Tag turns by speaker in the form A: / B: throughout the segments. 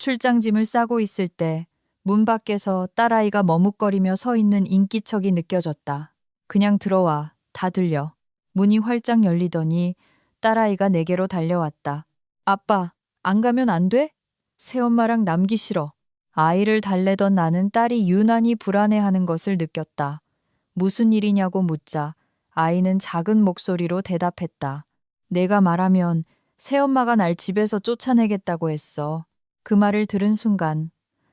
A: 출장짐을 싸고 있을 때 문 밖에서 딸아이가 머뭇거리며 서 있는 인기척이 느껴졌다. 그냥 들어와. 다 들려. 문이 활짝 열리더니 딸아이가 내게로 달려왔다. 아빠, 안 가면 안 돼? 새엄마랑 남기 싫어. 아이를 달래던 나는 딸이 유난히 불안해하는 것을 느꼈다. 무슨 일이냐고 묻자 아이는 작은 목소리로 대답했다. 내가 말하면 새엄마가 날 집에서 쫓아내겠다고 했어. 그 말을 들은 순간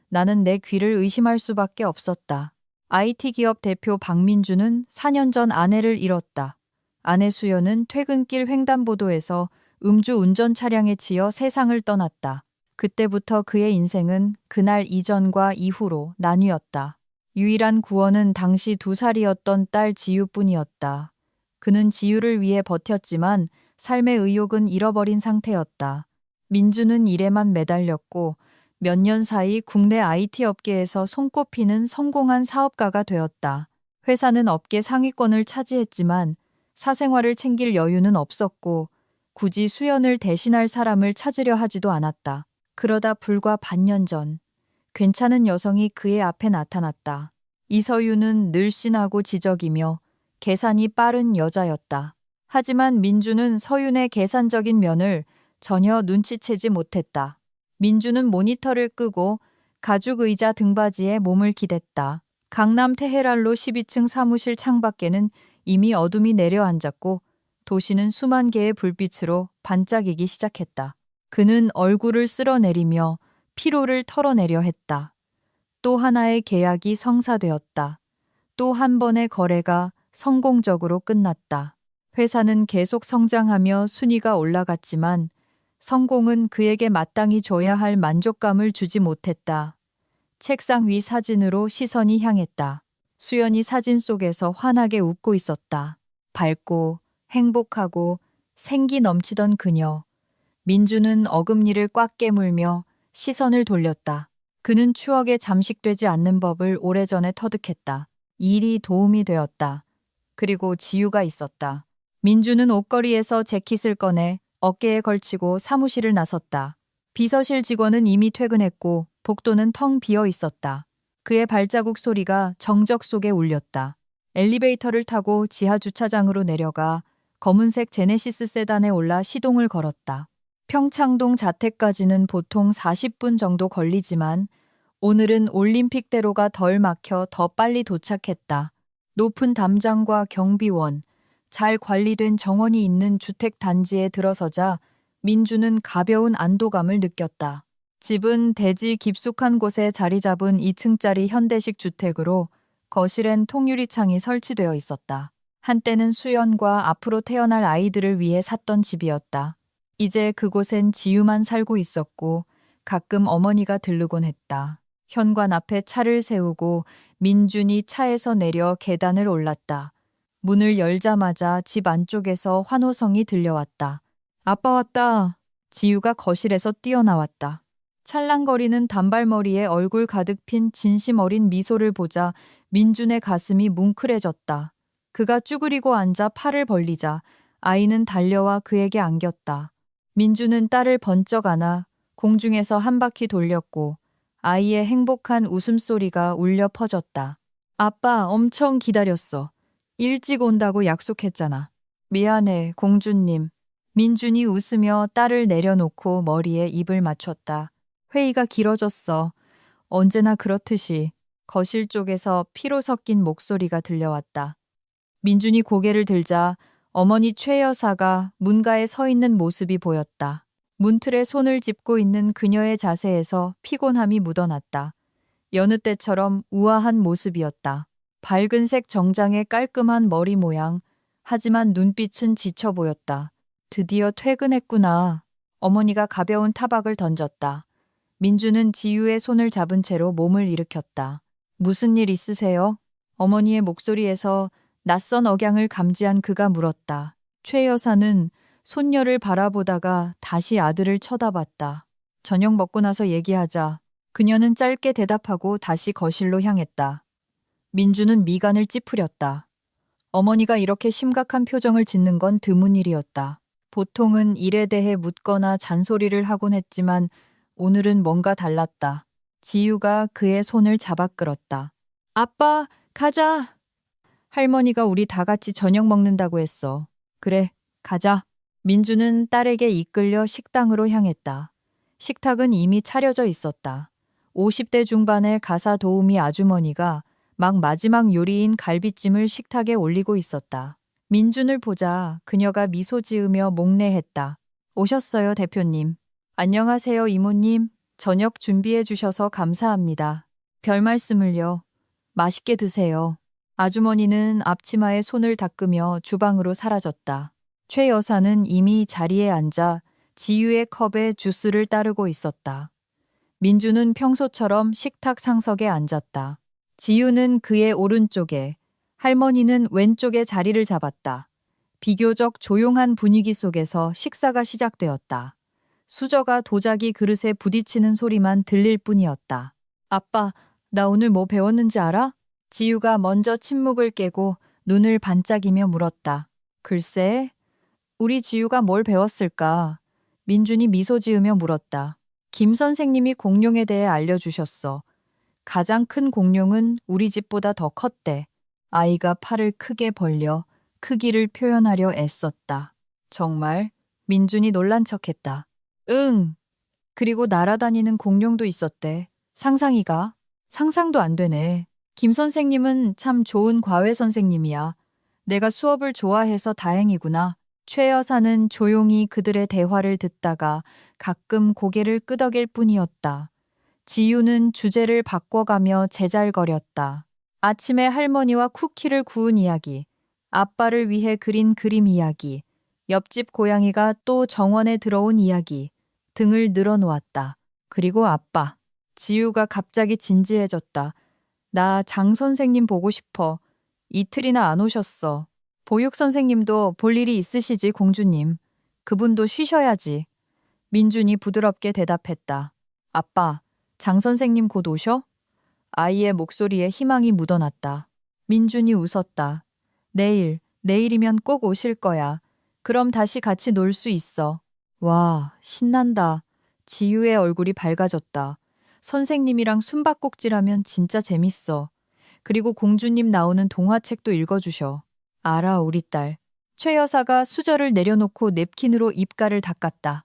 A: 나는 내 귀를 의심할 수밖에 없었다. IT 기업 대표 박민주는 4년 전 아내를 잃었다. 아내 수연은 퇴근길 횡단보도에서 음주 운전 차량에 치여 세상을 떠났다. 그때부터 그의 인생은 그날 이전과 이후로 나뉘었다. 유일한 구원은 당시 2살이었던 딸 지유뿐이었다. 그는 지유를 위해 버텼지만 삶의 의욕은 잃어버린 상태였다. 민주는 일에만 매달렸고 몇 년 사이 국내 IT 업계에서 손꼽히는 성공한 사업가가 되었다. 회사는 업계 상위권을 차지했지만 사생활을 챙길 여유는 없었고 굳이 수연을 대신할 사람을 찾으려 하지도 않았다. 그러다 불과 반년 전 괜찮은 여성이 그의 앞에 나타났다. 이서유는 늘씬하고 지적이며 계산이 빠른 여자였다. 하지만 민주는 서윤의 계산적인 면을 전혀 눈치채지 못했다. 민주는 모니터를 끄고 가죽 의자 등받이에 몸을 기댔다. 강남 테헤랄로 12층 사무실 창밖에는 이미 어둠이 내려앉았고 도시는 수만 개의 불빛으로 반짝이기 시작했다. 그는 얼굴을 쓸어내리며 피로를 털어내려 했다. 또 하나의 계약이 성사되었다. 또 한 번의 거래가 성공적으로 끝났다. 회사는 계속 성장하며 순위가 올라갔지만 성공은 그에게 마땅히 줘야 할 만족감을 주지 못했다. 책상 위 사진으로 시선이 향했다. 수연이 사진 속에서 환하게 웃고 있었다. 밝고 행복하고 생기 넘치던 그녀. 민주는 어금니를 꽉 깨물며 시선을 돌렸다. 그는 추억에 잠식되지 않는 법을 오래전에 터득했다. 일이 도움이 되었다. 그리고 지유가 있었다. 민주는 옷걸이에서 재킷을 꺼내 어깨에 걸치고 사무실을 나섰다. 비서실 직원은 이미 퇴근했고 복도는 텅 비어 있었다. 그의 발자국 소리가 정적 속에 울렸다. 엘리베이터를 타고 지하 주차장으로 내려가 검은색 제네시스 세단에 올라 시동을 걸었다. 평창동 자택까지는 보통 40분 정도 걸리지만 오늘은 올림픽대로가 덜 막혀 더 빨리 도착했다. 높은 담장과 경비원, 잘 관리된 정원이 있는 주택 단지에 들어서자 민주는 가벼운 안도감을 느꼈다. 집은 대지 깊숙한 곳에 자리 잡은 2층짜리 현대식 주택으로 거실엔 통유리창이 설치되어 있었다. 한때는 수연과 앞으로 태어날 아이들을 위해 샀던 집이었다. 이제 그곳엔 지유만 살고 있었고 가끔 어머니가 들르곤 했다. 현관 앞에 차를 세우고 민준이 차에서 내려 계단을 올랐다. 문을 열자마자 집 안쪽에서 환호성이 들려왔다. 아빠 왔다. 지유가 거실에서 뛰어나왔다. 찰랑거리는 단발머리에 얼굴 가득 핀 진심 어린 미소를 보자 민준의 가슴이 뭉클해졌다. 그가 쭈그리고 앉아 팔을 벌리자 아이는 달려와 그에게 안겼다. 민주는 딸을 번쩍 안아 공중에서 한 바퀴 돌렸고 아이의 행복한 웃음소리가 울려 퍼졌다. 아빠 엄청 기다렸어. 일찍 온다고 약속했잖아. 미안해, 공주님. 민준이 웃으며 딸을 내려놓고 머리에 입을 맞췄다. 회의가 길어졌어. 언제나 그렇듯이. 거실 쪽에서 피로 섞인 목소리가 들려왔다. 민준이 고개를 들자 어머니 최 여사가 문가에 서 있는 모습이 보였다. 문틀에 손을 짚고 있는 그녀의 자세에서 피곤함이 묻어났다. 여느 때처럼 우아한 모습이었다. 밝은색 정장의 깔끔한 머리 모양, 하지만 눈빛은 지쳐 보였다. 드디어 퇴근했구나. 어머니가 가벼운 타박을 던졌다. 민주는 지유의 손을 잡은 채로 몸을 일으켰다. 무슨 일 있으세요? 어머니의 목소리에서 낯선 억양을 감지한 그가 물었다. 최 여사는 손녀를 바라보다가 다시 아들을 쳐다봤다. 저녁 먹고 나서 얘기하자. 그녀는 짧게 대답하고 다시 거실로 향했다. 민주는 미간을 찌푸렸다. 어머니가 이렇게 심각한 표정을 짓는 건 드문 일이었다. 보통은 일에 대해 묻거나 잔소리를 하곤 했지만 오늘은 뭔가 달랐다. 지유가 그의 손을 잡아 끌었다. 아빠, 가자. 할머니가 우리 다 같이 저녁 먹는다고 했어. 그래, 가자. 민주는 딸에게 이끌려 식당으로 향했다. 식탁은 이미 차려져 있었다. 50대 중반의 가사 도우미 아주머니가 막 마지막 요리인 갈비찜을 식탁에 올리고 있었다. 민준을 보자 그녀가 미소 지으며 목례했다. 오셨어요, 대표님. 안녕하세요, 이모님. 저녁 준비해 주셔서 감사합니다. 별 말씀을요. 맛있게 드세요. 아주머니는 앞치마에 손을 닦으며 주방으로 사라졌다. 최 여사는 이미 자리에 앉아 지유의 컵에 주스를 따르고 있었다. 민주는 평소처럼 식탁 상석에 앉았다. 지유는 그의 오른쪽에, 할머니는 왼쪽에 자리를 잡았다. 비교적 조용한 분위기 속에서 식사가 시작되었다. 수저가 도자기 그릇에 부딪히는 소리만 들릴 뿐이었다. 아빠, 나 오늘 뭐 배웠는지 알아? 지유가 먼저 침묵을 깨고 눈을 반짝이며 물었다. 글쎄, 우리 지유가 뭘 배웠을까? 민준이 미소 지으며 물었다. 김 선생님이 공룡에 대해 알려주셨어. 가장 큰 공룡은 우리 집보다 더 컸대. 아이가 팔을 크게 벌려 크기를 표현하려 애썼다. 정말? 민준이 놀란 척했다. 응. 그리고 날아다니는 공룡도 있었대. 상상이가? 상상도 안 되네. 김 선생님은 참 좋은 과외 선생님이야. 내가 수업을 좋아해서 다행이구나. 최 여사는 조용히 그들의 대화를 듣다가 가끔 고개를 끄덕일 뿐이었다. 지유는 주제를 바꿔가며 제잘거렸다. 아침에 할머니와 쿠키를 구운 이야기, 아빠를 위해 그린 그림 이야기, 옆집 고양이가 또 정원에 들어온 이야기 등을 늘어놓았다. 그리고 아빠. 지유가 갑자기 진지해졌다. 나 장 선생님 보고 싶어. 이틀이나 안 오셨어. 보육 선생님도 볼 일이 있으시지, 공주님. 그분도 쉬셔야지. 민준이 부드럽게 대답했다. 아빠, 장 선생님 곧 오셔? 아이의 목소리에 희망이 묻어났다. 민준이 웃었다. 내일이면 꼭 오실 거야. 그럼 다시 같이 놀 수 있어. 와, 신난다. 지유의 얼굴이 밝아졌다. 선생님이랑 숨바꼭질하면 진짜 재밌어. 그리고 공주님 나오는 동화책도 읽어주셔. 알아, 우리 딸. 최 여사가 수저를 내려놓고 냅킨으로 입가를 닦았다.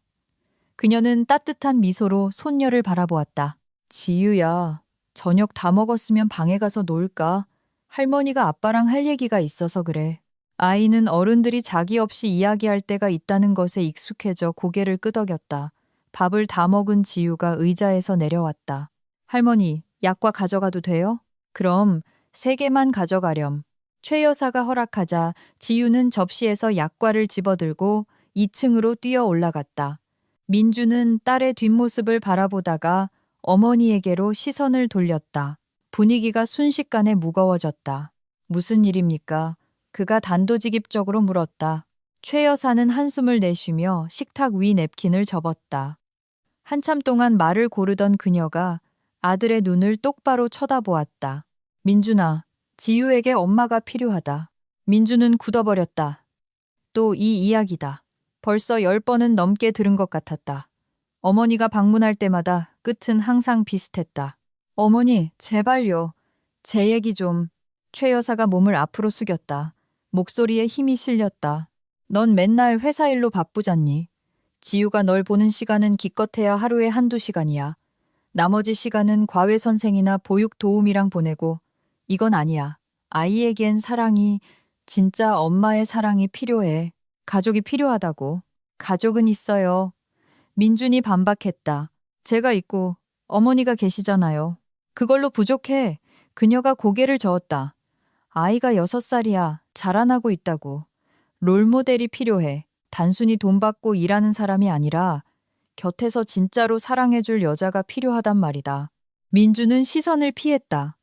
A: 그녀는 따뜻한 미소로 손녀를 바라보았다. 지유야, 저녁 다 먹었으면 방에 가서 놀까? 할머니가 아빠랑 할 얘기가 있어서 그래. 아이는 어른들이 자기 없이 이야기할 때가 있다는 것에 익숙해져 고개를 끄덕였다. 밥을 다 먹은 지유가 의자에서 내려왔다. 할머니, 약과 가져가도 돼요? 그럼 3개만 가져가렴. 최 여사가 허락하자 지유는 접시에서 약과를 집어들고 2층으로 뛰어 올라갔다. 민주는 딸의 뒷모습을 바라보다가 어머니에게로 시선을 돌렸다. 분위기가 순식간에 무거워졌다. 무슨 일입니까? 그가 단도직입적으로 물었다. 최 여사는 한숨을 내쉬며 식탁 위 냅킨을 접었다. 한참 동안 말을 고르던 그녀가 아들의 눈을 똑바로 쳐다보았다. 민준아, 지유에게 엄마가 필요하다. 민준은 굳어버렸다. 또 이 이야기다. 벌써 10번은 넘게 들은 것 같았다. 어머니가 방문할 때마다 끝은 항상 비슷했다. 어머니, 제발요. 제 얘기 좀. 최 여사가 몸을 앞으로 숙였다. 목소리에 힘이 실렸다. 넌 맨날 회사 일로 바쁘잖니. 지유가 널 보는 시간은 기껏해야 하루에 1~2시간이야. 나머지 시간은 과외 선생이나 보육 도우미랑 보내고 이건 아니야. 아이에겐 사랑이, 진짜 엄마의 사랑이 필요해. 가족이 필요하다고. 가족은 있어요. 민준이 반박했다. 제가 있고 어머니가 계시잖아요. 그걸로 부족해. 그녀가 고개를 저었다. 아이가 6살이야. 자라나고 있다고. 롤모델이 필요해. 단순히 돈 받고 일하는 사람이 아니라 곁에서 진짜로 사랑해줄 여자가 필요하단 말이다. 민주는 시선을 피했다.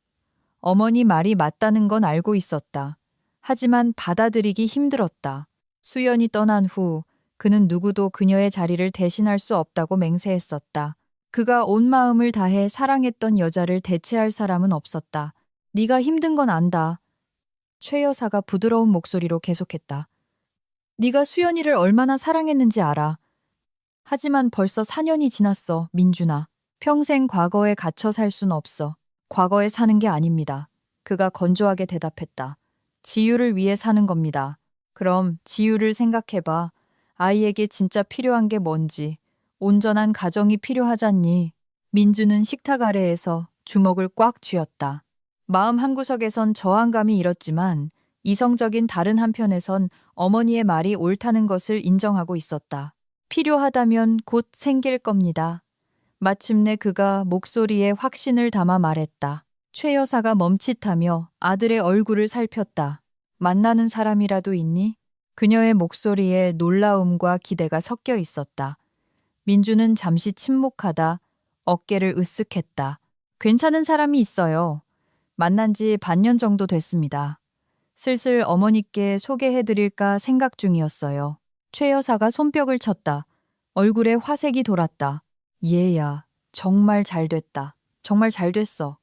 A: 어머니 말이 맞다는 건 알고 있었다. 하지만 받아들이기 힘들었다. 수연이 떠난 후 그는 누구도 그녀의 자리를 대신할 수 없다고 맹세했었다. 그가 온 마음을 다해 사랑했던 여자를 대체할 사람은 없었다. 네가 힘든 건 안다. 최 여사가 부드러운 목소리로 계속했다. 네가 수연이를 얼마나 사랑했는지 알아. 하지만 벌써 4년이 지났어, 민준아. 평생 과거에 갇혀 살 순 없어. 과거에 사는 게 아닙니다. 그가 건조하게 대답했다. 지유를 위해 사는 겁니다. 그럼 지유를 생각해봐. 아이에게 진짜 필요한 게 뭔지. 온전한 가정이 필요하잖니. 민주는 식탁 아래에서 주먹을 꽉 쥐었다. 마음 한구석에선 저항감이 일었지만 이성적인 다른 한편에선 어머니의 말이 옳다는 것을 인정하고 있었다. 필요하다면 곧 생길 겁니다. 마침내 그가 목소리에 확신을 담아 말했다. 최 여사가 멈칫하며 아들의 얼굴을 살폈다. 만나는 사람이라도 있니? 그녀의 목소리에 놀라움과 기대가 섞여 있었다. 민주는 잠시 침묵하다 어깨를 으쓱했다. 괜찮은 사람이 있어요. 만난 지 반년 정도 됐습니다. 슬슬 어머니께 소개해드릴까 생각 중이었어요. 최 여사가 손뼉을 쳤다. 얼굴에 화색이 돌았다. 얘야, 정말 잘 됐다. 정말 잘 됐어.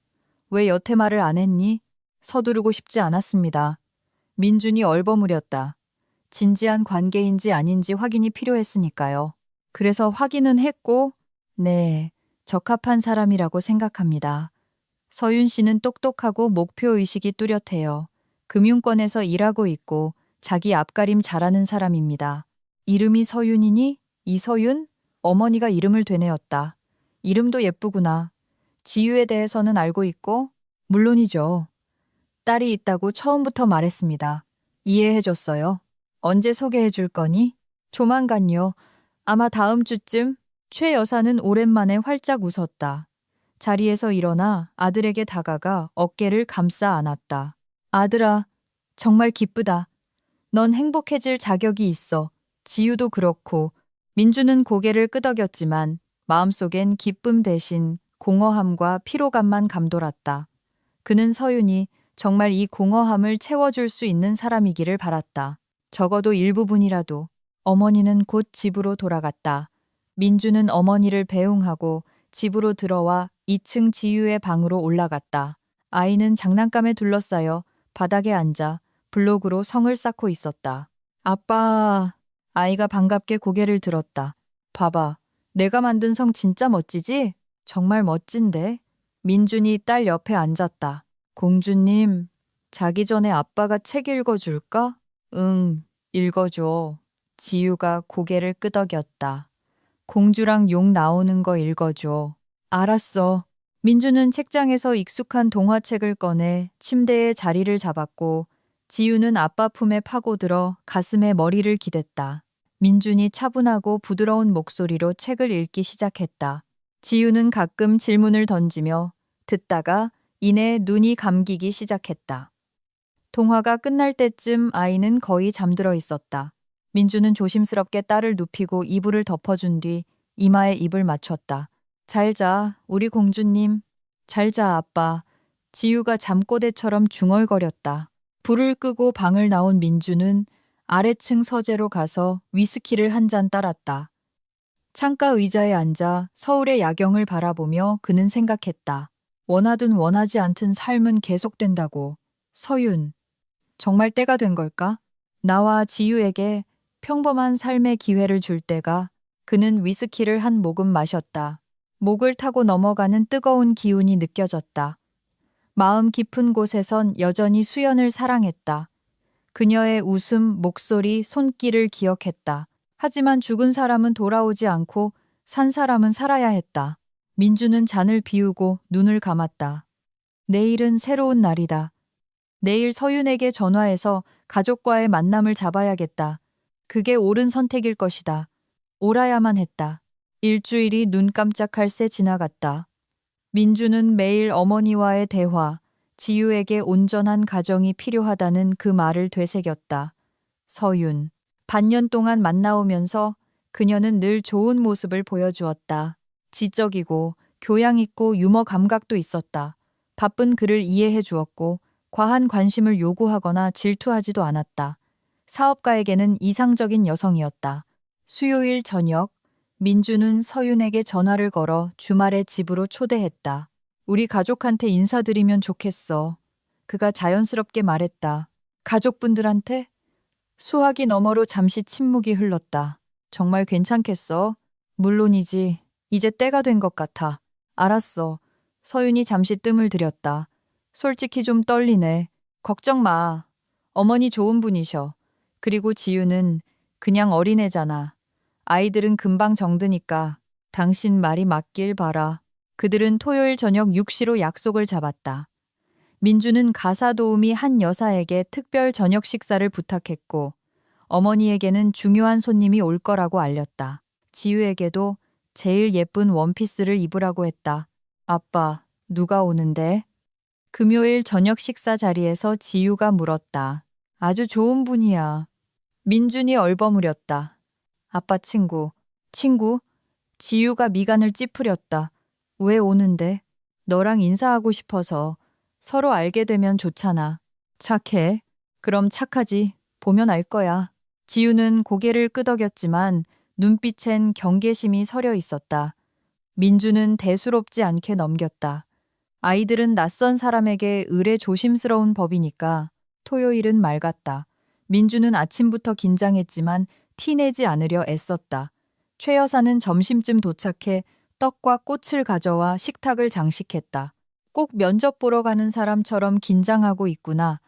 A: 왜 여태 말을 안 했니? 서두르고 싶지 않았습니다. 민준이 얼버무렸다. 진지한 관계인지 아닌지 확인이 필요했으니까요. 그래서 확인은 했고, 네, 적합한 사람이라고 생각합니다. 서윤 씨는 똑똑하고 목표의식이 뚜렷해요. 금융권에서 일하고 있고 자기 앞가림 잘하는 사람입니다. 이름이 서윤이니? 이서윤? 어머니가 이름을 되뇌었다. 이름도 예쁘구나. 지유에 대해서는 알고 있고? 물론이죠. 딸이 있다고 처음부터 말했습니다. 이해해줬어요. 언제 소개해줄 거니? 조만간요. 아마 다음 주쯤. 최 여사는 오랜만에 활짝 웃었다. 자리에서 일어나 아들에게 다가가 어깨를 감싸 안았다. 아들아, 정말 기쁘다. 넌 행복해질 자격이 있어. 지유도 그렇고. 민주는 고개를 끄덕였지만 마음속엔 기쁨 대신 공허함과 피로감만 감돌았다. 그는 서윤이 정말 이 공허함을 채워줄 수 있는 사람이기를 바랐다. 적어도 일부분이라도. 어머니는 곧 집으로 돌아갔다. 민주는 어머니를 배웅하고 집으로 들어와 2층 지유의 방으로 올라갔다. 아이는 장난감에 둘러싸여 바닥에 앉아 블록으로 성을 쌓고 있었다. 아빠. 아이가 반갑게 고개를 들었다. 봐봐. 내가 만든 성 진짜 멋지지? 정말 멋진데? 민준이 딸 옆에 앉았다. 공주님, 자기 전에 아빠가 책 읽어줄까? 응, 읽어줘. 지유가 고개를 끄덕였다. 공주랑 용 나오는 거 읽어줘. 알았어. 민주는 책장에서 익숙한 동화책을 꺼내 침대에 자리를 잡았고 지유는 아빠 품에 파고들어 가슴에 머리를 기댔다. 민준이 차분하고 부드러운 목소리로 책을 읽기 시작했다. 지유는 가끔 질문을 던지며 듣다가 이내 눈이 감기기 시작했다. 동화가 끝날 때쯤 아이는 거의 잠들어 있었다. 민주는 조심스럽게 딸을 눕히고 이불을 덮어준 뒤 이마에 입을 맞췄다. 잘 자, 우리 공주님. 잘 자, 아빠. 지유가 잠꼬대처럼 중얼거렸다. 불을 끄고 방을 나온 민주는 아래층 서재로 가서 위스키를 한 잔 따랐다. 창가 의자에 앉아 서울의 야경을 바라보며 그는 생각했다. 원하든 원하지 않든 삶은 계속된다고. 서윤. 정말 때가 된 걸까? 나와 지유에게 평범한 삶의 기회를 줄 때가. 그는 위스키를 한 모금 마셨다. 목을 타고 넘어가는 뜨거운 기운이 느껴졌다. 마음 깊은 곳에선 여전히 수연을 사랑했다. 그녀의 웃음, 목소리, 손길을 기억했다. 하지만 죽은 사람은 돌아오지 않고 산 사람은 살아야 했다. 민주는 잔을 비우고 눈을 감았다. 내일은 새로운 날이다. 내일 서윤에게 전화해서 가족과의 만남을 잡아야겠다. 그게 옳은 선택일 것이다. 옳아야만 했다. 일주일이 눈 깜짝할 새 지나갔다. 민주는 매일 어머니와의 대화, 지유에게 온전한 가정이 필요하다는 그 말을 되새겼다. 서윤. 반년 동안 만나오면서 그녀는 늘 좋은 모습을 보여주었다. 지적이고 교양 있고 유머 감각도 있었다. 바쁜 그를 이해해 주었고 과한 관심을 요구하거나 질투하지도 않았다. 사업가에게는 이상적인 여성이었다. 수요일 저녁, 민주는 서윤에게 전화를 걸어 주말에 집으로 초대했다. 우리 가족한테 인사드리면 좋겠어. 그가 자연스럽게 말했다. 가족분들한테? 수화기 너머로 잠시 침묵이 흘렀다. 정말 괜찮겠어? 물론이지. 이제 때가 된 것 같아. 알았어. 서윤이 잠시 뜸을 들였다. 솔직히 좀 떨리네. 걱정 마. 어머니 좋은 분이셔. 그리고 지유는 그냥 어린애잖아. 아이들은 금방 정드니까 당신 말이 맞길 바라. 그들은 토요일 저녁 6시로 약속을 잡았다. 민주는 가사 도우미 한 여사에게 특별 저녁 식사를 부탁했고 어머니에게는 중요한 손님이 올 거라고 알렸다. 지유에게도 제일 예쁜 원피스를 입으라고 했다. 아빠, 누가 오는데? 금요일 저녁 식사 자리에서 지유가 물었다. 아주 좋은 분이야. 민준이 얼버무렸다. 아빠 친구. 친구? 지유가 미간을 찌푸렸다. 왜 오는데? 너랑 인사하고 싶어서. 서로 알게 되면 좋잖아. 착해. 그럼 착하지. 보면 알 거야. 지유는 고개를 끄덕였지만 눈빛엔 경계심이 서려 있었다. 민주는 대수롭지 않게 넘겼다. 아이들은 낯선 사람에게 의례 조심스러운 법이니까 토요일은 맑았다. 민주는 아침부터 긴장했지만 티내지 않으려 애썼다. 최 여사는 점심쯤 도착해 떡과 꽃을 가져와 식탁을 장식했다. 꼭 면접 보러 가는 사람처럼 긴장하고 있구나.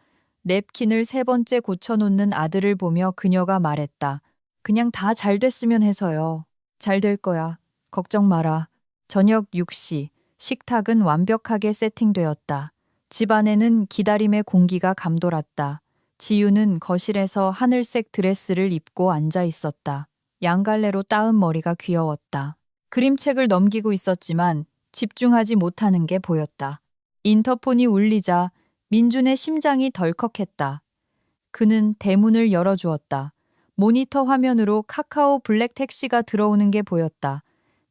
A: 냅킨을 3번째 고쳐놓는 아들을 보며 그녀가 말했다. 그냥 다 잘 됐으면 해서요. 잘 될 거야. 걱정 마라. 저녁 6시. 식탁은 완벽하게 세팅되었다. 집안에는 기다림의 공기가 감돌았다. 지유는 거실에서 하늘색 드레스를 입고 앉아 있었다. 양갈래로 따은 머리가 귀여웠다. 그림책을 넘기고 있었지만 집중하지 못하는 게 보였다. 인터폰이 울리자 민준의 심장이 덜컥했다. 그는 대문을 열어주었다. 모니터 화면으로 카카오 블랙 택시가 들어오는 게 보였다.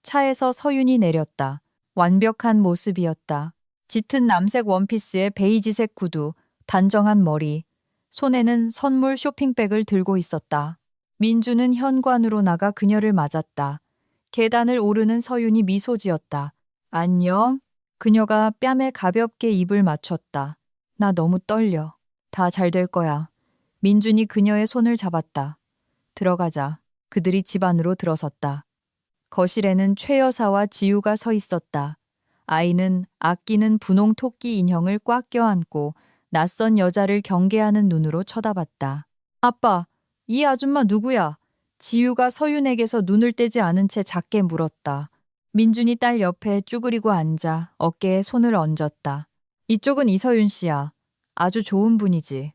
A: 차에서 서윤이 내렸다. 완벽한 모습이었다. 짙은 남색 원피스에 베이지색 구두, 단정한 머리. 손에는 선물 쇼핑백을 들고 있었다. 민주는 현관으로 나가 그녀를 맞았다. 계단을 오르는 서윤이 미소 지었다. 안녕? 그녀가 뺨에 가볍게 입을 맞췄다. 나 너무 떨려. 다 잘 될 거야. 민준이 그녀의 손을 잡았다. 들어가자. 그들이 집 안으로 들어섰다. 거실에는 최 여사와 지유가 서 있었다. 아이는 아끼는 분홍 토끼 인형을 꽉 껴안고 낯선 여자를 경계하는 눈으로 쳐다봤다. 아빠, 이 아줌마 누구야? 지유가 서윤에게서 눈을 떼지 않은 채 작게 물었다. 민준이 딸 옆에 쭈그리고 앉아 어깨에 손을 얹었다. 이쪽은 이서윤 씨야. 아주 좋은 분이지.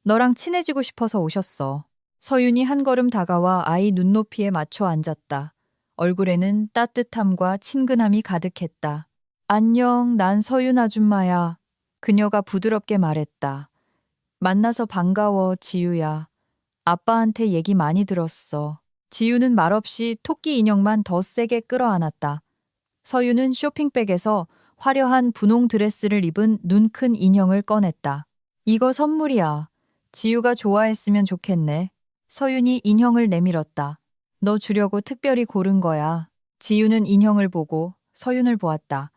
A: 너랑 친해지고 싶어서 오셨어. 서윤이 한 걸음 다가와 아이 눈높이에 맞춰 앉았다. 얼굴에는 따뜻함과 친근함이 가득했다. 안녕, 난 서윤 아줌마야. 그녀가 부드럽게 말했다. 만나서 반가워, 지유야. 아빠한테 얘기 많이 들었어. 지유는 말없이 토끼 인형만 더 세게 끌어안았다. 서윤은 쇼핑백에서 화려한 분홍 드레스를 입은 눈 큰 인형을 꺼냈다. 이거 선물이야. 지유가 좋아했으면 좋겠네. 서윤이 인형을 내밀었다. 너 주려고 특별히 고른 거야. 지유는 인형을 보고 서윤을 보았다.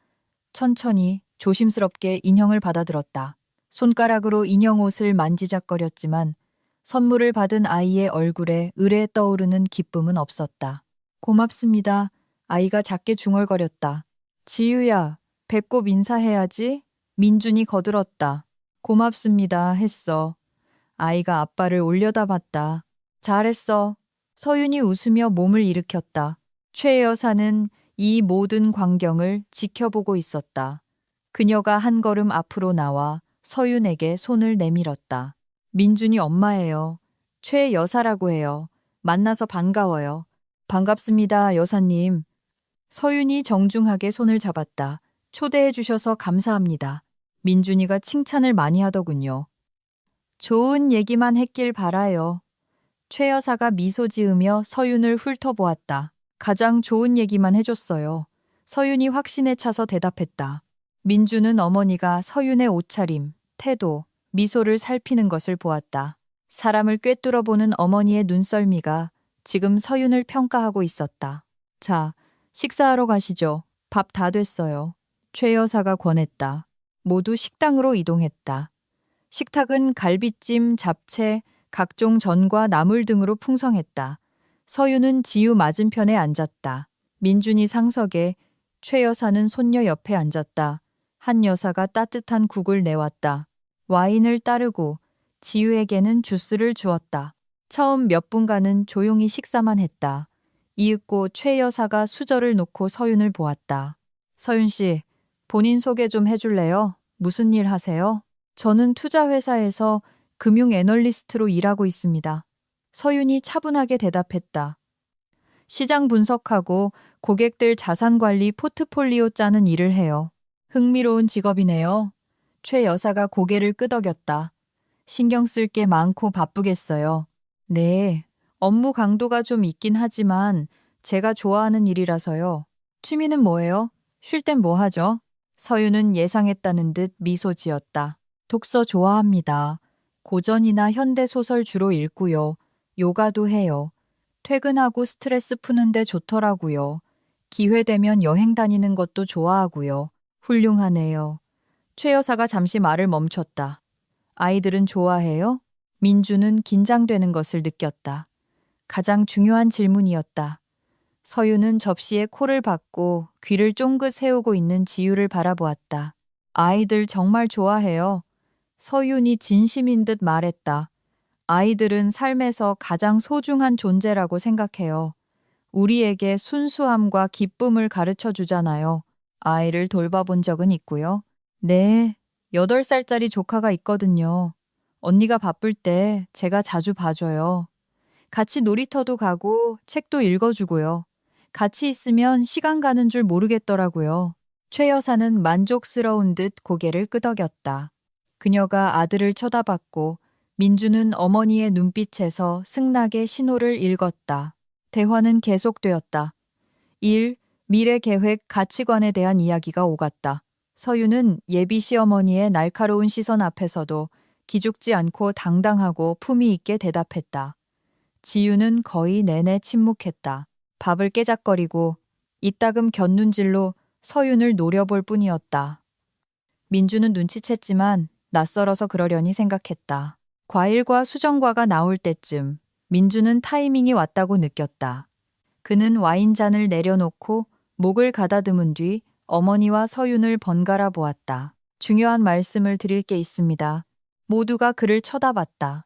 A: 천천히 조심스럽게 인형을 받아들었다. 손가락으로 인형 옷을 만지작거렸지만 선물을 받은 아이의 얼굴에 을에 떠오르는 기쁨은 없었다. 고맙습니다. 아이가 작게 중얼거렸다. 지유야, 배꼽 인사해야지. 민준이 거들었다. 고맙습니다 했어. 아이가 아빠를 올려다봤다. 잘했어. 서윤이 웃으며 몸을 일으켰다. 최 여사는 이 모든 광경을 지켜보고 있었다. 그녀가 한 걸음 앞으로 나와 서윤에게 손을 내밀었다. 민준이 엄마예요. 최 여사라고 해요. 만나서 반가워요. 반갑습니다, 여사님. 서윤이 정중하게 손을 잡았다. 초대해 주셔서 감사합니다. 민준이가 칭찬을 많이 하더군요. 좋은 얘기만 했길 바라요. 최 여사가 미소 지으며 서윤을 훑어보았다. 가장 좋은 얘기만 해줬어요. 서윤이 확신에 차서 대답했다. 민주는 어머니가 서윤의 옷차림, 태도, 미소를 살피는 것을 보았다. 사람을 꿰뚫어보는 어머니의 눈썰미가 지금 서윤을 평가하고 있었다. 자, 식사하러 가시죠. 밥 다 됐어요. 최 여사가 권했다. 모두 식당으로 이동했다. 식탁은 갈비찜, 잡채, 각종 전과 나물 등으로 풍성했다. 서윤은 지유 맞은편에 앉았다. 민준이 상석에, 최 여사는 손녀 옆에 앉았다. 한 여사가 따뜻한 국을 내왔다. 와인을 따르고 지유에게는 주스를 주었다. 처음 몇 분간은 조용히 식사만 했다. 이윽고 최 여사가 수저를 놓고 서윤을 보았다. 서윤 씨, 본인 소개 좀 해줄래요? 무슨 일 하세요? 저는 투자회사에서 금융 애널리스트로 일하고 있습니다. 서윤이 차분하게 대답했다. 시장 분석하고 고객들 자산 관리 포트폴리오 짜는 일을 해요. 흥미로운 직업이네요. 최 여사가 고개를 끄덕였다. 신경 쓸 게 많고 바쁘겠어요. 네, 업무 강도가 좀 있긴 하지만 제가 좋아하는 일이라서요. 취미는 뭐예요? 쉴 땐 뭐 하죠? 서윤은 예상했다는 듯 미소 지었다. 독서 좋아합니다. 고전이나 현대 소설 주로 읽고요. 요가도 해요. 퇴근하고 스트레스 푸는데 좋더라고요. 기회 되면 여행 다니는 것도 좋아하고요. 훌륭하네요. 최 여사가 잠시 말을 멈췄다. 아이들은 좋아해요? 민주는 긴장되는 것을 느꼈다. 가장 중요한 질문이었다. 서윤은 접시에 코를 박고 귀를 쫑긋 세우고 있는 지유를 바라보았다. 아이들 정말 좋아해요. 서윤이 진심인 듯 말했다. 아이들은 삶에서 가장 소중한 존재라고 생각해요. 우리에게 순수함과 기쁨을 가르쳐 주잖아요. 아이를 돌봐본 적은 있고요. 네, 8살짜리 조카가 있거든요. 언니가 바쁠 때 제가 자주 봐줘요. 같이 놀이터도 가고 책도 읽어주고요. 같이 있으면 시간 가는 줄 모르겠더라고요. 최 여사는 만족스러운 듯 고개를 끄덕였다. 그녀가 아들을 쳐다봤고 민주는 어머니의 눈빛에서 승낙의 신호를 읽었다. 대화는 계속되었다. 일, 미래 계획, 가치관에 대한 이야기가 오갔다. 서윤은 예비 시어머니의 날카로운 시선 앞에서도 기죽지 않고 당당하고 품위 있게 대답했다. 지유는 거의 내내 침묵했다. 밥을 깨작거리고 이따금 곁눈질로 서윤을 노려볼 뿐이었다. 민주는 눈치챘지만 낯설어서 그러려니 생각했다. 과일과 수정과가 나올 때쯤 민주는 타이밍이 왔다고 느꼈다. 그는 와인잔을 내려놓고 목을 가다듬은 뒤 어머니와 서윤을 번갈아 보았다. 중요한 말씀을 드릴 게 있습니다. 모두가 그를 쳐다봤다.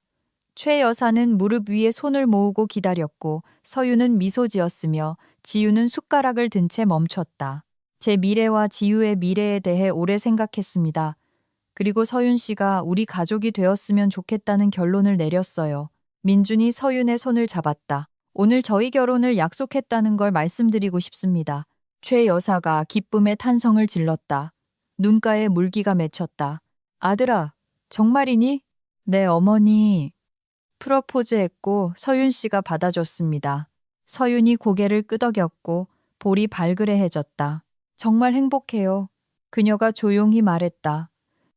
A: 최 여사는 무릎 위에 손을 모으고 기다렸고 서윤은 미소 지었으며 지유는 숟가락을 든 채 멈췄다. 제 미래와 지유의 미래에 대해 오래 생각했습니다. 그리고 서윤 씨가 우리 가족이 되었으면 좋겠다는 결론을 내렸어요. 민준이 서윤의 손을 잡았다. 오늘 저희 결혼을 약속했다는 걸 말씀드리고 싶습니다. 최 여사가 기쁨의 탄성을 질렀다. 눈가에 물기가 맺혔다. 아들아, 정말이니? 네, 어머니. 프러포즈했고 서윤 씨가 받아줬습니다. 서윤이 고개를 끄덕였고 볼이 발그레해졌다. 정말 행복해요. 그녀가 조용히 말했다.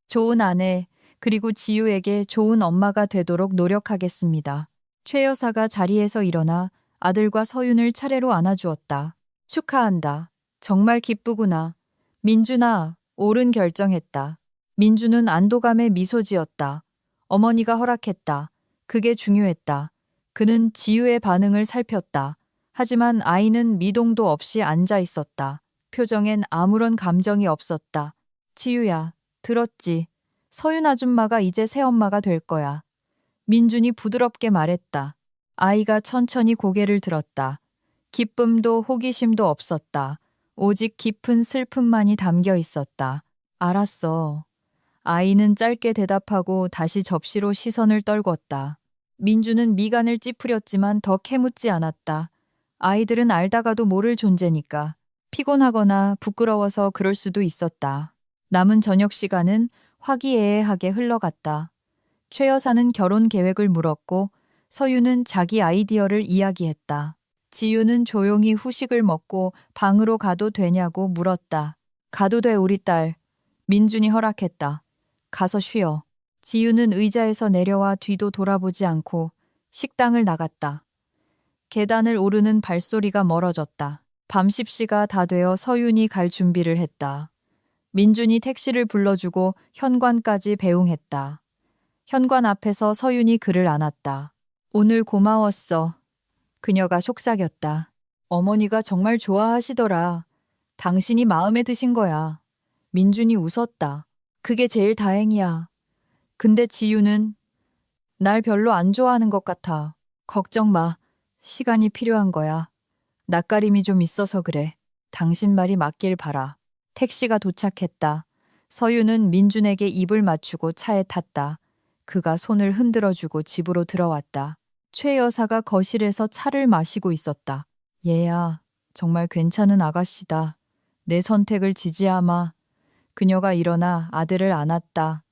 A: 좋은 아내, 그리고 지유에게 좋은 엄마가 되도록 노력하겠습니다. 최 여사가 자리에서 일어나 아들과 서윤을 차례로 안아주었다. 축하한다. 정말 기쁘구나. 민준아, 옳은 결정했다. 민주는 안도감에 미소 지었다. 어머니가 허락했다. 그게 중요했다. 그는 지유의 반응을 살폈다. 하지만 아이는 미동도 없이 앉아 있었다. 표정엔 아무런 감정이 없었다. 지유야, 들었지? 서윤 아줌마가 이제 새엄마가 될 거야. 민준이 부드럽게 말했다. 아이가 천천히 고개를 들었다. 기쁨도 호기심도 없었다. 오직 깊은 슬픔만이 담겨 있었다. 알았어. 아이는 짧게 대답하고 다시 접시로 시선을 떨궜다. 민주는 미간을 찌푸렸지만 더 캐묻지 않았다. 아이들은 알다가도 모를 존재니까. 피곤하거나 부끄러워서 그럴 수도 있었다. 남은 저녁 시간은 화기애애하게 흘러갔다. 최 여사는 결혼 계획을 물었고 서윤은 자기 아이디어를 이야기했다. 지유는 조용히 후식을 먹고 방으로 가도 되냐고 물었다. 가도 돼 우리 딸. 민준이 허락했다. 가서 쉬어. 지유는 의자에서 내려와 뒤도 돌아보지 않고 식당을 나갔다. 계단을 오르는 발소리가 멀어졌다. 밤 10시가 다 되어 서윤이 갈 준비를 했다. 민준이 택시를 불러주고 현관까지 배웅했다. 현관 앞에서 서윤이 그를 안았다. 오늘 고마웠어. 그녀가 속삭였다. 어머니가 정말 좋아하시더라. 당신이 마음에 드신 거야. 민준이 웃었다. 그게 제일 다행이야. 근데 지유는 날 별로 안 좋아하는 것 같아. 걱정 마. 시간이 필요한 거야. 낯가림이 좀 있어서 그래. 당신 말이 맞길 바라. 택시가 도착했다. 서유는 민준에게 입을 맞추고 차에 탔다. 그가 손을 흔들어주고 집으로 들어왔다. 최 여사가 거실에서 차를 마시고 있었다. 얘야, 정말 괜찮은 아가씨다. 내 선택을 지지하마. 그녀가 일어나 아들을 안았다.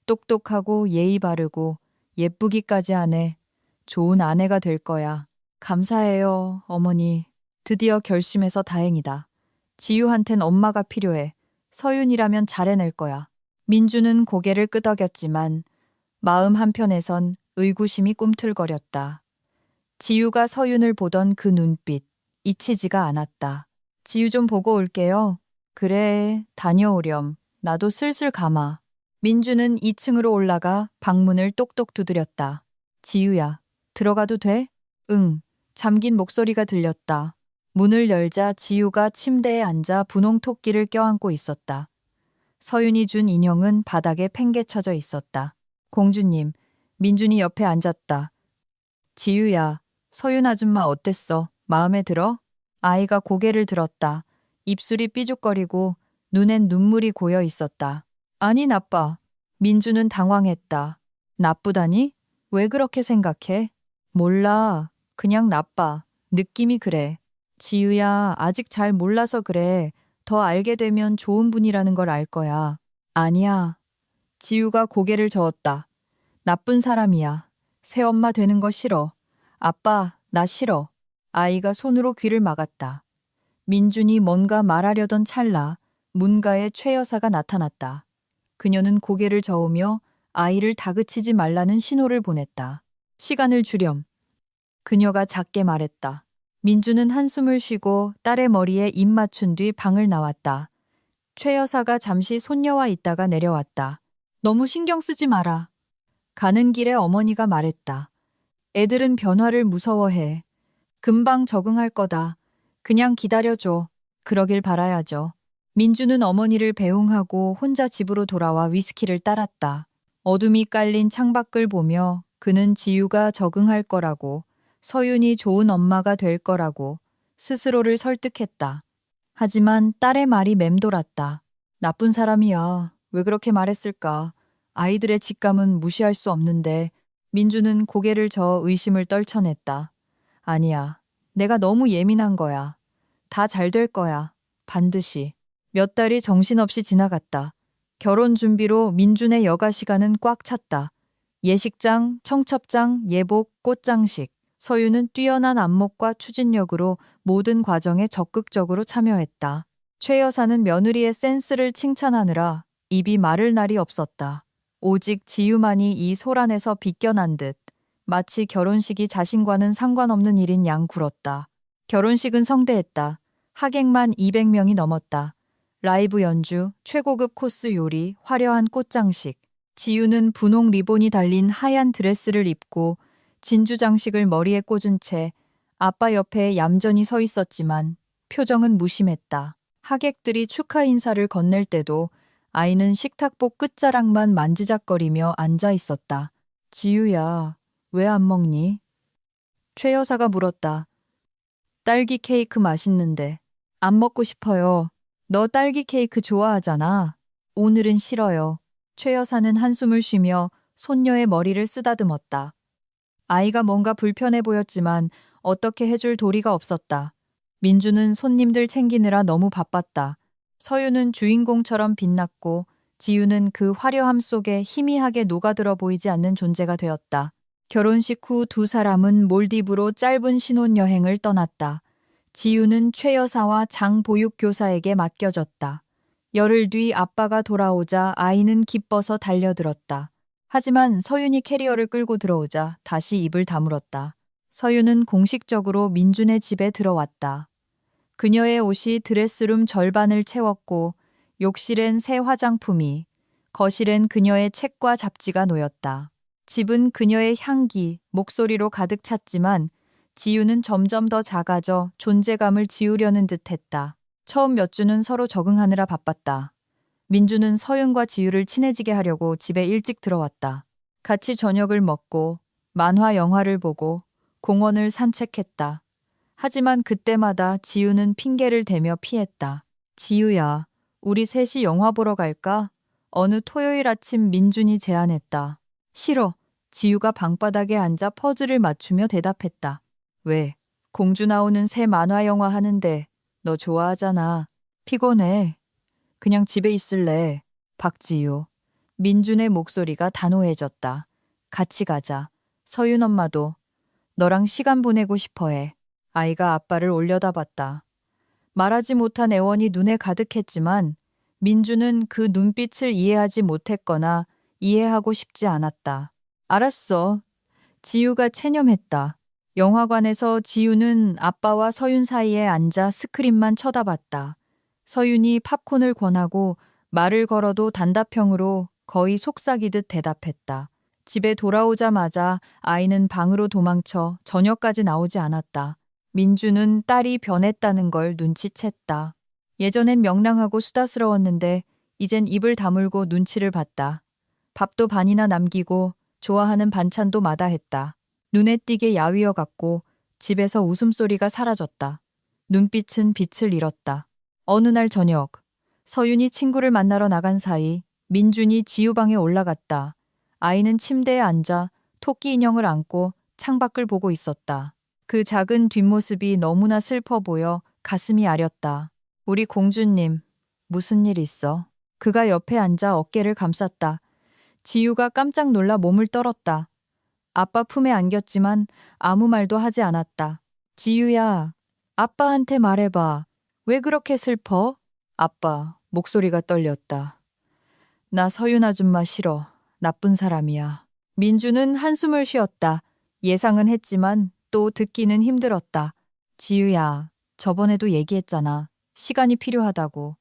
A: 똑똑하고 예의 바르고 예쁘기까지 하네. 좋은 아내가 될 거야. 감사해요, 어머니. 드디어 결심해서 다행이다. 지유한텐 엄마가 필요해. 서윤이라면 잘해낼 거야. 민주는 고개를 끄덕였지만 마음 한편에선 의구심이 꿈틀거렸다. 지유가 서윤을 보던 그 눈빛, 잊히지가 않았다. 지유 좀 보고 올게요. 그래, 다녀오렴. 나도 슬슬 가마. 민주는 2층으로 올라가 방문을 똑똑 두드렸다. 지유야, 들어가도 돼? 응. 잠긴 목소리가 들렸다. 문을 열자 지유가 침대에 앉아 분홍 토끼를 껴안고 있었다. 서윤이 준 인형은 바닥에 팽개쳐져 있었다. 공주님, 민준이 옆에 앉았다. 지유야, 서윤 아줌마 어땠어? 마음에 들어? 아이가 고개를 들었다. 입술이 삐죽거리고 눈엔 눈물이 고여 있었다. 아니, 나빠. 민주는 당황했다. 나쁘다니? 왜 그렇게 생각해? 몰라. 그냥 나빠. 느낌이 그래. 지유야, 아직 잘 몰라서 그래. 더 알게 되면 좋은 분이라는 걸 알 거야. 아니야. 지유가 고개를 저었다. 나쁜 사람이야. 새엄마 되는 거 싫어. 아빠, 나 싫어. 아이가 손으로 귀를 막았다. 민준이 뭔가 말하려던 찰나 문가에 최 여사가 나타났다. 그녀는 고개를 저으며 아이를 다그치지 말라는 신호를 보냈다. 시간을 주렴. 그녀가 작게 말했다. 민주는 한숨을 쉬고 딸의 머리에 입 맞춘 뒤 방을 나왔다. 최 여사가 잠시 손녀와 있다가 내려왔다. 너무 신경 쓰지 마라. 가는 길에 어머니가 말했다. 애들은 변화를 무서워해. 금방 적응할 거다. 그냥 기다려줘. 그러길 바라야죠. 민주는 어머니를 배웅하고 혼자 집으로 돌아와 위스키를 따랐다. 어둠이 깔린 창밖을 보며 그는 지유가 적응할 거라고, 서윤이 좋은 엄마가 될 거라고 스스로를 설득했다. 하지만 딸의 말이 맴돌았다. 나쁜 사람이야. 왜 그렇게 말했을까? 아이들의 직감은 무시할 수 없는데. 민주는 고개를 저어 의심을 떨쳐냈다. 아니야. 내가 너무 예민한 거야. 다 잘 될 거야. 반드시. 몇 달이 정신없이 지나갔다. 결혼 준비로 민준의 여가 시간은 꽉 찼다. 예식장, 청첩장, 예복, 꽃장식. 서유는 뛰어난 안목과 추진력으로 모든 과정에 적극적으로 참여했다. 최 여사는 며느리의 센스를 칭찬하느라 입이 마를 날이 없었다. 오직 지유만이 이 소란에서 비껴난 듯 마치 결혼식이 자신과는 상관없는 일인 양 굴었다. 결혼식은 성대했다. 하객만 200명이 넘었다. 라이브 연주, 최고급 코스 요리, 화려한 꽃장식. 지유는 분홍 리본이 달린 하얀 드레스를 입고 진주 장식을 머리에 꽂은 채 아빠 옆에 얌전히 서 있었지만 표정은 무심했다. 하객들이 축하 인사를 건넬 때도 아이는 식탁보 끝자락만 만지작거리며 앉아 있었다. 지유야, 왜 안 먹니? 최 여사가 물었다. 딸기 케이크 맛있는데. 안 먹고 싶어요. 너 딸기 케이크 좋아하잖아. 오늘은 싫어요. 최 여사는 한숨을 쉬며 손녀의 머리를 쓰다듬었다. 아이가 뭔가 불편해 보였지만 어떻게 해줄 도리가 없었다. 민주는 손님들 챙기느라 너무 바빴다. 서유는 주인공처럼 빛났고 지유는 그 화려함 속에 희미하게 녹아들어 보이지 않는 존재가 되었다. 결혼식 후 두 사람은 몰디브로 짧은 신혼여행을 떠났다. 지유는 최 여사와 장 보육교사에게 맡겨졌다. 열흘 뒤 아빠가 돌아오자 아이는 기뻐서 달려들었다. 하지만 서윤이 캐리어를 끌고 들어오자 다시 입을 다물었다. 서윤은 공식적으로 민준의 집에 들어왔다. 그녀의 옷이 드레스룸 절반을 채웠고 욕실엔 새 화장품이, 거실엔 그녀의 책과 잡지가 놓였다. 집은 그녀의 향기, 목소리로 가득 찼지만 지유는 점점 더 작아져 존재감을 지우려는 듯했다. 처음 몇 주는 서로 적응하느라 바빴다. 민주는 서윤과 지유를 친해지게 하려고 집에 일찍 들어왔다. 같이 저녁을 먹고 만화 영화를 보고 공원을 산책했다. 하지만 그때마다 지유는 핑계를 대며 피했다. 지유야, 우리 셋이 영화 보러 갈까? 어느 토요일 아침 민준이 제안했다. 싫어. 지유가 방바닥에 앉아 퍼즐을 맞추며 대답했다. 왜? 공주 나오는 새 만화 영화 하는데 너 좋아하잖아. 피곤해. 그냥 집에 있을래. 박지유. 민준의 목소리가 단호해졌다. 같이 가자. 서윤 엄마도 너랑 시간 보내고 싶어해. 아이가 아빠를 올려다봤다. 말하지 못한 애원이 눈에 가득했지만 민주는 그 눈빛을 이해하지 못했거나 이해하고 싶지 않았다. 알았어. 지유가 체념했다. 영화관에서 지유는 아빠와 서윤 사이에 앉아 스크린만 쳐다봤다. 서윤이 팝콘을 권하고 말을 걸어도 단답형으로 거의 속삭이듯 대답했다. 집에 돌아오자마자 아이는 방으로 도망쳐 저녁까지 나오지 않았다. 민주는 딸이 변했다는 걸 눈치챘다. 예전엔 명랑하고 수다스러웠는데 이젠 입을 다물고 눈치를 봤다. 밥도 반이나 남기고 좋아하는 반찬도 마다했다. 눈에 띄게 야위어 갔고 집에서 웃음소리가 사라졌다. 눈빛은 빛을 잃었다. 어느 날 저녁, 서윤이 친구를 만나러 나간 사이 민준이 지유방에 올라갔다. 아이는 침대에 앉아 토끼 인형을 안고 창밖을 보고 있었다. 그 작은 뒷모습이 너무나 슬퍼 보여 가슴이 아렸다. 우리 공주님, 무슨 일 있어? 그가 옆에 앉아 어깨를 감쌌다. 지유가 깜짝 놀라 몸을 떨었다. 아빠 품에 안겼지만 아무 말도 하지 않았다. 지유야, 아빠한테 말해봐. 왜 그렇게 슬퍼? 아빠, 목소리가 떨렸다. 나 서윤 아줌마 싫어. 나쁜 사람이야. 민주는 한숨을 쉬었다. 예상은 했지만 또 듣기는 힘들었다. 지유야, 저번에도 얘기했잖아. 시간이 필요하다고.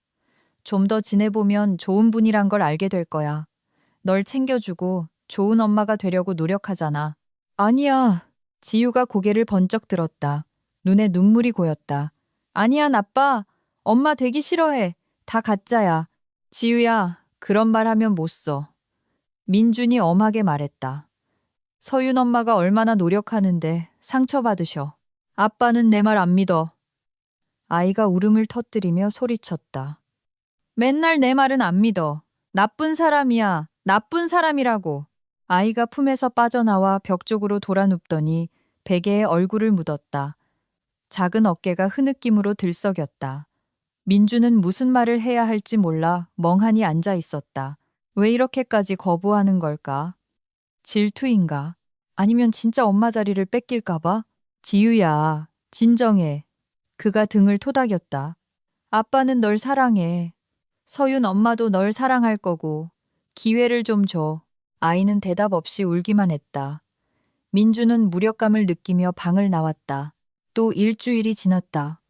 A: 좀 더 지내보면 좋은 분이란 걸 알게 될 거야. 널 챙겨주고 좋은 엄마가 되려고 노력하잖아. 아니야. 지유가 고개를 번쩍 들었다. 눈에 눈물이 고였다. 아니야, 나빠. 엄마 되기 싫어해. 다 가짜야. 지유야, 그런 말 하면 못 써. 민준이 엄하게 말했다. 서윤 엄마가 얼마나 노력하는데 상처받으셔. 아빠는 내 말 안 믿어. 아이가 울음을 터뜨리며 소리쳤다. 맨날 내 말은 안 믿어. 나쁜 사람이야. 나쁜 사람이라고. 아이가 품에서 빠져나와 벽 쪽으로 돌아눕더니 베개에 얼굴을 묻었다. 작은 어깨가 흐느낌으로 들썩였다. 민주는 무슨 말을 해야 할지 몰라 멍하니 앉아 있었다. 왜 이렇게까지 거부하는 걸까? 질투인가? 아니면 진짜 엄마 자리를 뺏길까봐? 지유야, 진정해. 그가 등을 토닥였다. 아빠는 널 사랑해. 서윤 엄마도 널 사랑할 거고. 기회를 좀 줘. 아이는 대답 없이 울기만 했다. 민주는 무력감을 느끼며 방을 나왔다. 또 일주일이 지났다.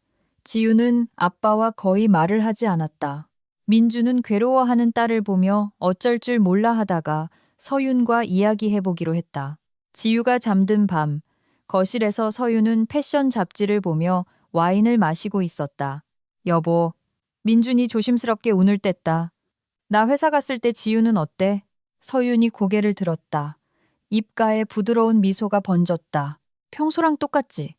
A: 지유는 아빠와 거의 말을 하지 않았다. 민주는 괴로워하는 딸을 보며 어쩔 줄 몰라 하다가 서윤과 이야기해보기로 했다. 지유가 잠든 밤, 거실에서 서윤은 패션 잡지를 보며 와인을 마시고 있었다. 여보, 민준이 조심스럽게 운을 뗐다. 나 회사 갔을 때 지유는 어때? 서윤이 고개를 들었다. 입가에 부드러운 미소가 번졌다. 평소랑 똑같지?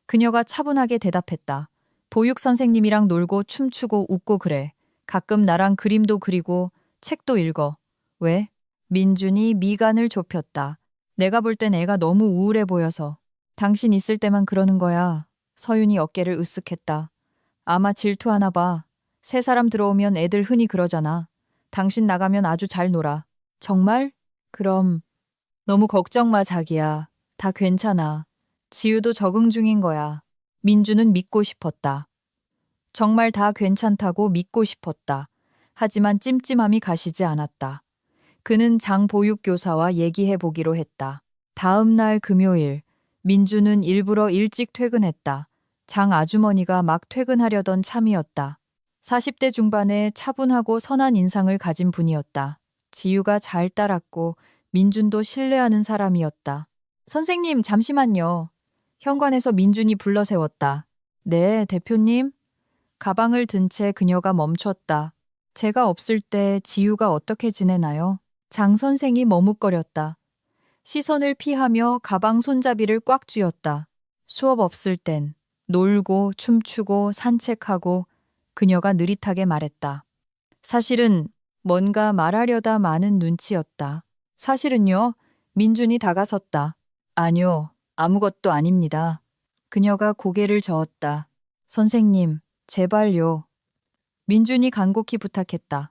A: 그녀가 차분하게 대답했다. 보육 선생님이랑 놀고 춤추고 웃고 그래. 가끔 나랑 그림도 그리고 책도 읽어. 왜? 민준이 미간을 좁혔다. 내가 볼 땐 애가 너무 우울해 보여서. 당신 있을 때만 그러는 거야. 서윤이 어깨를 으쓱했다. 아마 질투하나 봐. 새 사람 들어오면 애들 흔히 그러잖아. 당신 나가면 아주 잘 놀아. 정말? 그럼. 너무 걱정 마, 자기야. 다 괜찮아. 지유도 적응 중인 거야. 민주는 믿고 싶었다. 정말 다 괜찮다고 믿고 싶었다. 하지만 찜찜함이 가시지 않았다. 그는 장 보육교사와 얘기해보기로 했다. 다음 날 금요일, 민주는 일부러 일찍 퇴근했다. 장 아주머니가 막 퇴근하려던 참이었다. 40대 중반에 차분하고 선한 인상을 가진 분이었다. 지유가 잘 따랐고 민준도 신뢰하는 사람이었다. 선생님, 잠시만요. 현관에서 민준이 불러 세웠다. 네, 대표님. 가방을 든 채 그녀가 멈췄다. 제가 없을 때 지유가 어떻게 지내나요? 장 선생이 머뭇거렸다. 시선을 피하며 가방 손잡이를 꽉 쥐었다. 수업 없을 땐 놀고 춤추고 산책하고 그녀가 느릿하게 말했다. 사실은 뭔가 말하려다 많은 눈치였다. 사실은요, 민준이 다가섰다. 아니요, 아무것도 아닙니다. 그녀가 고개를 저었다. 선생님, 제발요. 민준이 간곡히 부탁했다.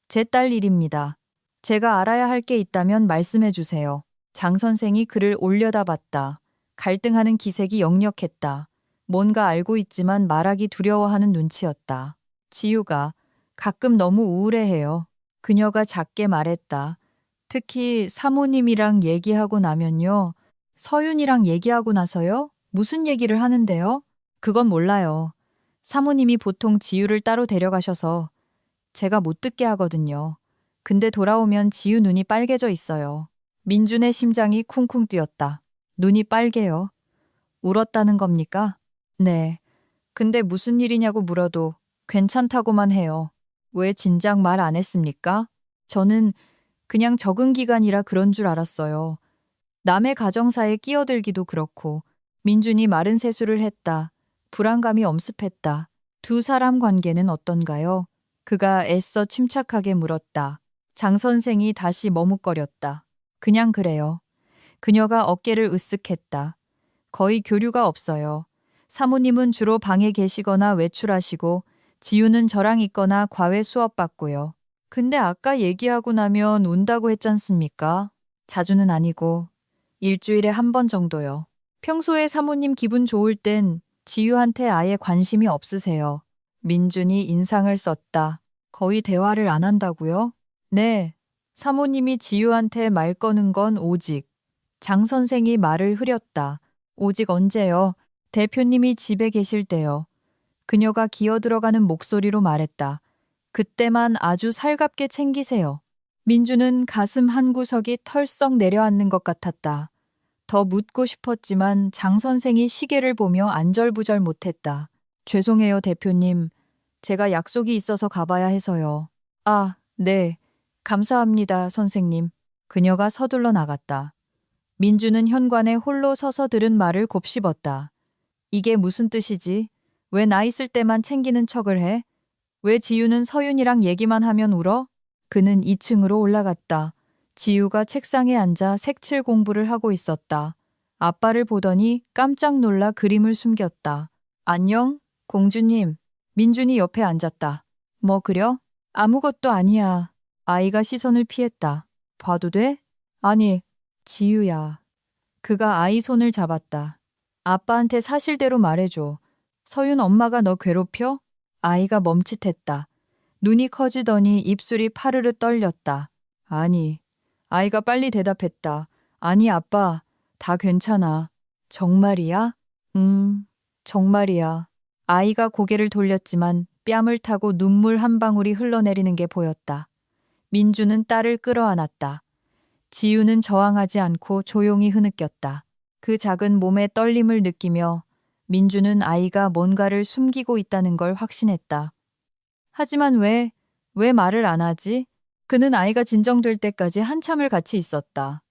A: 제 딸 일입니다. 제가 알아야 할 게 있다면 말씀해 주세요. 장 선생이 그를 올려다봤다. 갈등하는 기색이 역력했다. 뭔가 알고 있지만 말하기 두려워하는 눈치였다. 지유가 가끔 너무 우울해해요. 그녀가 작게 말했다. 특히 사모님이랑 얘기하고 나면요. 서윤이랑 얘기하고 나서요? 무슨 얘기를 하는데요? 그건 몰라요. 사모님이 보통 지유를 따로 데려가셔서 제가 못 듣게 하거든요. 근데 돌아오면 지유 눈이 빨개져 있어요. 민준의 심장이 쿵쿵 뛰었다. 눈이 빨개요. 울었다는 겁니까? 네. 근데 무슨 일이냐고 물어도 괜찮다고만 해요. 왜 진작 말 안 했습니까? 저는 그냥 적응 기간이라 그런 줄 알았어요. 남의 가정사에 끼어들기도 그렇고 민준이 마른 세수를 했다. 불안감이 엄습했다. 두 사람 관계는 어떤가요? 그가 애써 침착하게 물었다. 장 선생이 다시 머뭇거렸다. 그냥 그래요. 그녀가 어깨를 으쓱했다. 거의 교류가 없어요. 사모님은 주로 방에 계시거나 외출하시고 지유는 저랑 있거나 과외 수업 받고요. 근데 아까 얘기하고 나면 운다고 했잖습니까? 자주는 아니고 일주일에 한 번 정도요. 평소에 사모님 기분 좋을 땐 지유한테 아예 관심이 없으세요. 민준이 인상을 썼다. 거의 대화를 안 한다고요? 네. 사모님이 지유한테 말 거는 건 오직. 장 선생이 말을 흐렸다. 오직 언제요? 대표님이 집에 계실 때요. 그녀가 기어들어가는 목소리로 말했다. 그때만 아주 살갑게 챙기세요. 민주는 가슴 한구석이 털썩 내려앉는 것 같았다. 더 묻고 싶었지만 장 선생이 시계를 보며 안절부절 못했다. 죄송해요, 대표님. 제가 약속이 있어서 가봐야 해서요. 아, 네. 감사합니다, 선생님. 그녀가 서둘러 나갔다. 민주는 현관에 홀로 서서 들은 말을 곱씹었다. 이게 무슨 뜻이지? 왜 나 있을 때만 챙기는 척을 해? 왜 지유는 서윤이랑 얘기만 하면 울어? 그는 2층으로 올라갔다. 지유가 책상에 앉아 색칠 공부를 하고 있었다. 아빠를 보더니 깜짝 놀라 그림을 숨겼다. 안녕, 공주님. 민준이 옆에 앉았다. 뭐 그려? 아무것도 아니야. 아이가 시선을 피했다. 봐도 돼? 아니, 지유야. 그가 아이 손을 잡았다. 아빠한테 사실대로 말해줘. 서윤 엄마가 너 괴롭혀? 아이가 멈칫했다. 눈이 커지더니 입술이 파르르 떨렸다. 아니. 아이가 빨리 대답했다. 아니 아빠, 다 괜찮아. 정말이야? 정말이야. 아이가 고개를 돌렸지만 뺨을 타고 눈물 한 방울이 흘러내리는 게 보였다. 민주는 딸을 끌어안았다. 지유는 저항하지 않고 조용히 흐느꼈다. 그 작은 몸의 떨림을 느끼며 민주는 아이가 뭔가를 숨기고 있다는 걸 확신했다. 하지만 왜 말을 안 하지? 그는 아이가 진정될 때까지 한참을 같이 있었다.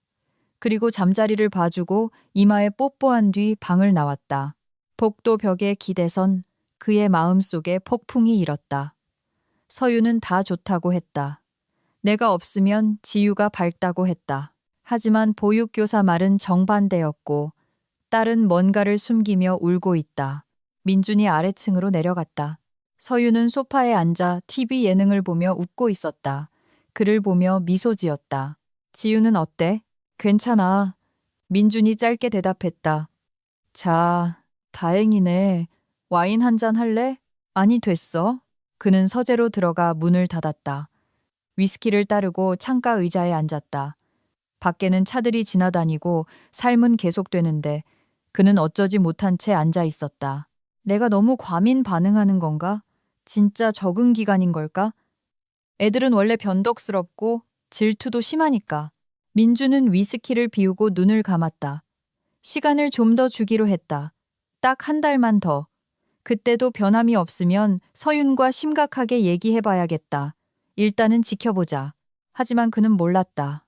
A: 그리고 잠자리를 봐주고 이마에 뽀뽀한 뒤 방을 나왔다. 복도 벽에 기대선 그의 마음속에 폭풍이 일었다. 서유는 다 좋다고 했다. 내가 없으면 지유가 밝다고 했다. 하지만 보육교사 말은 정반대였고 딸은 뭔가를 숨기며 울고 있다. 민준이 아래층으로 내려갔다. 서유는 소파에 앉아 TV 예능을 보며 웃고 있었다. 그를 보며 미소 지었다. 지유는 어때? 괜찮아. 민준이 짧게 대답했다. 자, 다행이네. 와인 한 잔 할래? 아니, 됐어. 그는 서재로 들어가 문을 닫았다. 위스키를 따르고 창가 의자에 앉았다. 밖에는 차들이 지나다니고 삶은 계속되는데 그는 어쩌지 못한 채 앉아 있었다. 내가 너무 과민 반응하는 건가? 진짜 적응 기간인 걸까? 애들은 원래 변덕스럽고 질투도 심하니까. 민주는 위스키를 비우고 눈을 감았다. 시간을 좀 더 주기로 했다. 딱 한 달만 더. 그때도 변함이 없으면 서윤과 심각하게 얘기해봐야겠다. 일단은 지켜보자. 하지만 그는 몰랐다.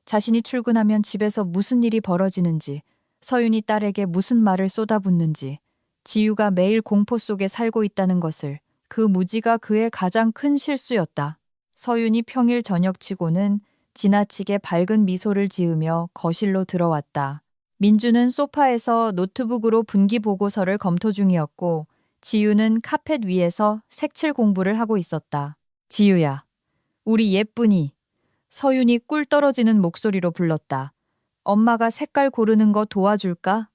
A: 자신이 출근하면 집에서 무슨 일이 벌어지는지, 서윤이 딸에게 무슨 말을 쏟아붓는지, 지유가 매일 공포 속에 살고 있다는 것을, 그 무지가 그의 가장 큰 실수였다. 서윤이 평일 저녁치고는 지나치게 밝은 미소를 지으며 거실로 들어왔다. 민주는 소파에서 노트북으로 분기 보고서를 검토 중이었고, 지유는 카펫 위에서 색칠 공부를 하고 있었다. 지유야, 우리 예쁜이. 서윤이 꿀 떨어지는 목소리로 불렀다. 엄마가 색깔 고르는 거 도와줄까?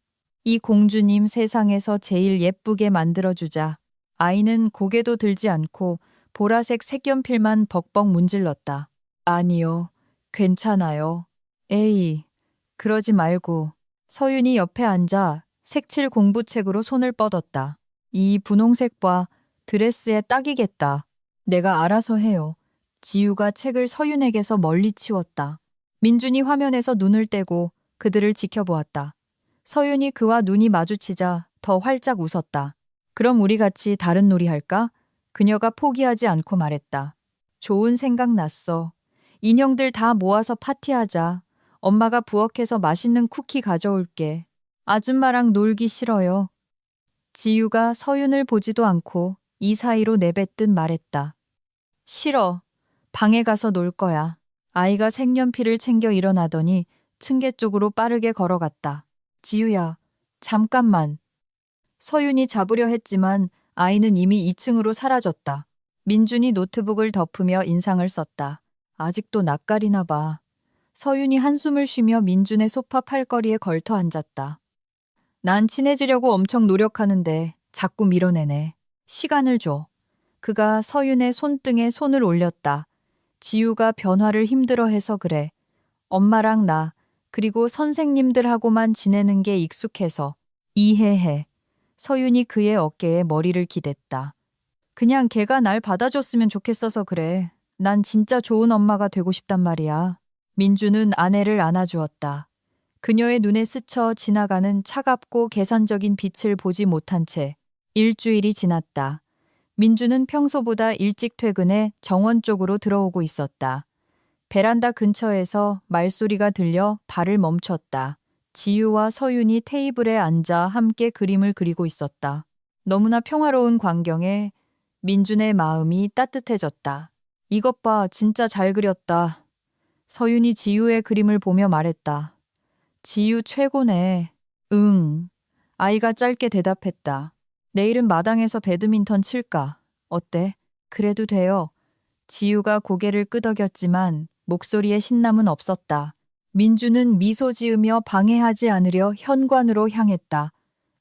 A: 이 공주님 세상에서 제일 예쁘게 만들어주자. 아이는 고개도 들지 않고 보라색 색연필만 벅벅 문질렀다. 아니요, 괜찮아요. 에이, 그러지 말고. 서윤이 옆에 앉아 색칠 공부책으로 손을 뻗었다. 이 분홍색 봐, 드레스에 딱이겠다. 내가 알아서 해요. 지유가 책을 서윤에게서 멀리 치웠다. 민준이 화면에서 눈을 떼고 그들을 지켜보았다. 서윤이 그와 눈이 마주치자 더 활짝 웃었다. 그럼 우리 같이 다른 놀이 할까? 그녀가 포기하지 않고 말했다. 좋은 생각 났어. 인형들 다 모아서 파티하자. 엄마가 부엌에서 맛있는 쿠키 가져올게. 아줌마랑 놀기 싫어요. 지유가 서윤을 보지도 않고 이 사이로 내뱉듯 말했다. 싫어. 방에 가서 놀 거야. 아이가 색연필을 챙겨 일어나더니 층계 쪽으로 빠르게 걸어갔다. 지유야, 잠깐만. 서윤이 잡으려 했지만 아이는 이미 2층으로 사라졌다. 민준이 노트북을 덮으며 인상을 썼다. 아직도 낯가리나 봐. 서윤이 한숨을 쉬며 민준의 소파 팔걸이에 걸터 앉았다. 난 친해지려고 엄청 노력하는데 자꾸 밀어내네. 시간을 줘. 그가 서윤의 손등에 손을 올렸다. 지유가 변화를 힘들어해서 그래. 엄마랑 나, 그리고 선생님들하고만 지내는 게 익숙해서. 이해해. 서윤이 그의 어깨에 머리를 기댔다. 그냥 걔가 날 받아줬으면 좋겠어서 그래. 난 진짜 좋은 엄마가 되고 싶단 말이야. 민주는 아내를 안아주었다. 그녀의 눈에 스쳐 지나가는 차갑고 계산적인 빛을 보지 못한 채 일주일이 지났다. 민주는 평소보다 일찍 퇴근해 정원 쪽으로 들어오고 있었다. 베란다 근처에서 말소리가 들려 발을 멈췄다. 지유와 서윤이 테이블에 앉아 함께 그림을 그리고 있었다. 너무나 평화로운 광경에 민준의 마음이 따뜻해졌다. 이것 봐, 진짜 잘 그렸다. 서윤이 지유의 그림을 보며 말했다. 지유 최고네. 응. 아이가 짧게 대답했다. 내일은 마당에서 배드민턴 칠까? 어때? 그래도 돼요. 지유가 고개를 끄덕였지만 목소리에 신남은 없었다. 민주는 미소 지으며 방해하지 않으려 현관으로 향했다.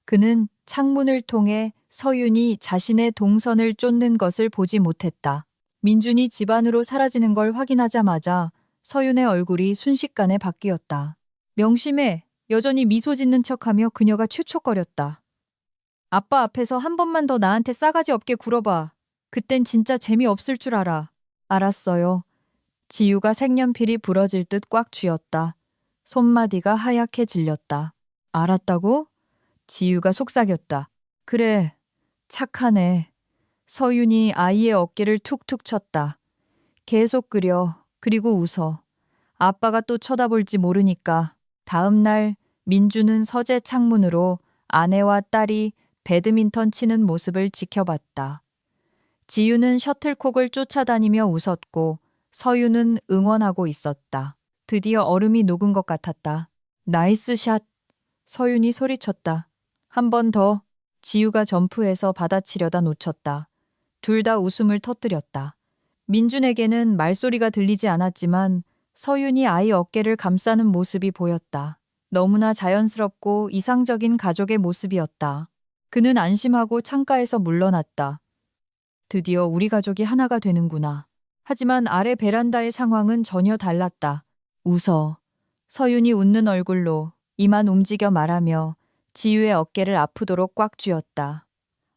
A: 그는 창문을 통해 서윤이 자신의 동선을 쫓는 것을 보지 못했다. 민준이 집 안으로 사라지는 걸 확인하자마자 서윤의 얼굴이 순식간에 바뀌었다. 명심해. 여전히 미소 짓는 척하며 그녀가 추촉거렸다. 아빠 앞에서 한 번만 더 나한테 싸가지 없게 굴어봐. 그땐 진짜 재미없을 줄 알아. 알았어요. 지유가 색연필이 부러질 듯 꽉 쥐었다. 손마디가 하얗게 질렸다. 알았다고? 지유가 속삭였다. 그래, 착하네. 서윤이 아이의 어깨를 툭툭 쳤다. 계속 그려. 그리고 웃어. 아빠가 또 쳐다볼지 모르니까. 다음 날 민주는 서재 창문으로 아내와 딸이 배드민턴 치는 모습을 지켜봤다. 지유는 셔틀콕을 쫓아다니며 웃었고 서윤은 응원하고 있었다. 드디어 얼음이 녹은 것 같았다. 나이스 샷! 서윤이 소리쳤다. 한 번 더. 지유가 점프해서 받아치려다 놓쳤다. 둘 다 웃음을 터뜨렸다. 민준에게는 말소리가 들리지 않았지만 서윤이 아이 어깨를 감싸는 모습이 보였다. 너무나 자연스럽고 이상적인 가족의 모습이었다. 그는 안심하고 창가에서 물러났다. 드디어 우리 가족이 하나가 되는구나. 하지만 아래 베란다의 상황은 전혀 달랐다. 웃어. 서윤이 웃는 얼굴로 이만 움직여 말하며 지유의 어깨를 아프도록 꽉 쥐었다.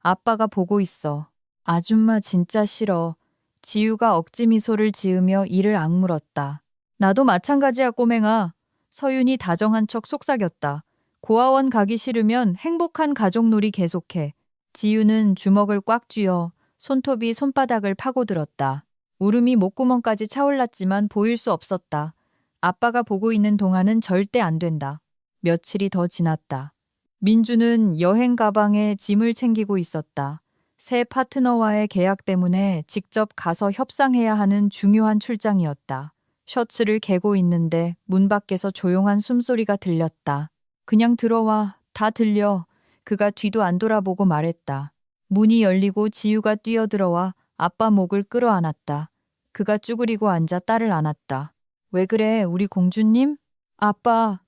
A: 아빠가 보고 있어. 아줌마 진짜 싫어. 지유가 억지 미소를 지으며 이를 악물었다. 나도 마찬가지야 꼬맹아. 서윤이 다정한 척 속삭였다. 고아원 가기 싫으면 행복한 가족놀이 계속해. 지유는 주먹을 꽉 쥐어 손톱이 손바닥을 파고들었다. 울음이 목구멍까지 차올랐지만 보일 수 없었다. 아빠가 보고 있는 동안은 절대 안 된다. 며칠이 더 지났다. 민주는 여행 가방에 짐을 챙기고 있었다. 새 파트너와의 계약 때문에 직접 가서 협상해야 하는 중요한 출장이었다. 셔츠를 개고 있는데 문 밖에서 조용한 숨소리가 들렸다. 그냥 들어와. 다 들려. 그가 뒤도 안 돌아보고 말했다. 문이 열리고 지유가 뛰어들어와 아빠 목을 끌어안았다. 그가 쭈그리고 앉아 딸을 안았다. 왜 그래, 우리 공주님? 아빠.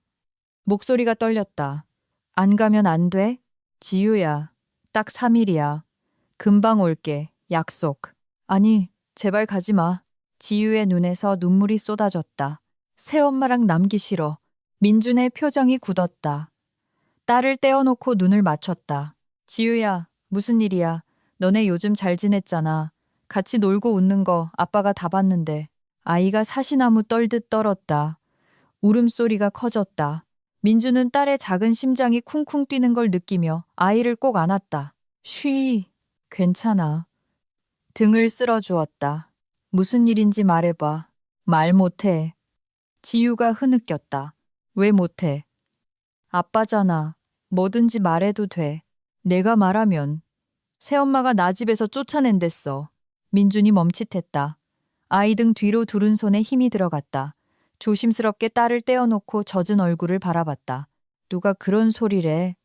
A: 목소리가 떨렸다. 안 가면 안 돼? 지유야, 딱 3일이야. 금방 올게. 약속. 아니, 제발 가지 마. 지유의 눈에서 눈물이 쏟아졌다. 새엄마랑 남기 싫어. 민준의 표정이 굳었다. 딸을 떼어놓고 눈을 맞췄다. 지유야, 무슨 일이야? 너네 요즘 잘 지냈잖아. 같이 놀고 웃는 거 아빠가 다 봤는데. 아이가 사시나무 떨듯 떨었다. 울음소리가 커졌다. 민주는 딸의 작은 심장이 쿵쿵 뛰는 걸 느끼며 아이를 꼭 안았다. 쉬, 괜찮아. 등을 쓸어주었다. 무슨 일인지 말해봐. 말 못해. 지유가 흐느꼈다. 왜 못해? 아빠잖아. 뭐든지 말해도 돼. 내가 말하면. 새엄마가 나 집에서 쫓아낸댔어. 민준이 멈칫했다. 아이 등 뒤로 두른 손에 힘이 들어갔다. 조심스럽게 딸을 떼어놓고 젖은 얼굴을 바라봤다. 누가 그런 소리래?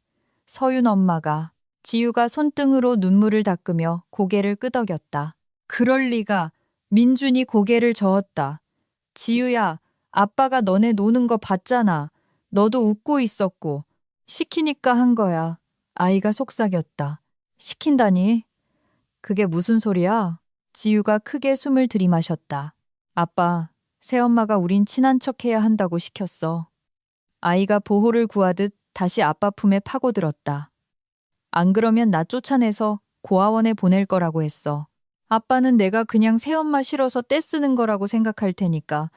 A: 서윤 엄마가. 지유가 손등으로 눈물을 닦으며 고개를 끄덕였다. 그럴 리가. 민준이 고개를 저었다. 지유야, 아빠가 너네 노는 거 봤잖아. 너도 웃고 있었고. 시키니까 한 거야. 아이가 속삭였다. 시킨다니? 그게 무슨 소리야? 지유가 크게 숨을 들이마셨다. 아빠, 새엄마가 우린 친한 척해야 한다고 시켰어. 아이가 보호를 구하듯 다시 아빠 품에 파고들었다. 안 그러면 나 쫓아내서 고아원에 보낼 거라고 했어. 아빠는 내가 그냥 새엄마 싫어서 떼쓰는 거라고 생각할 테니까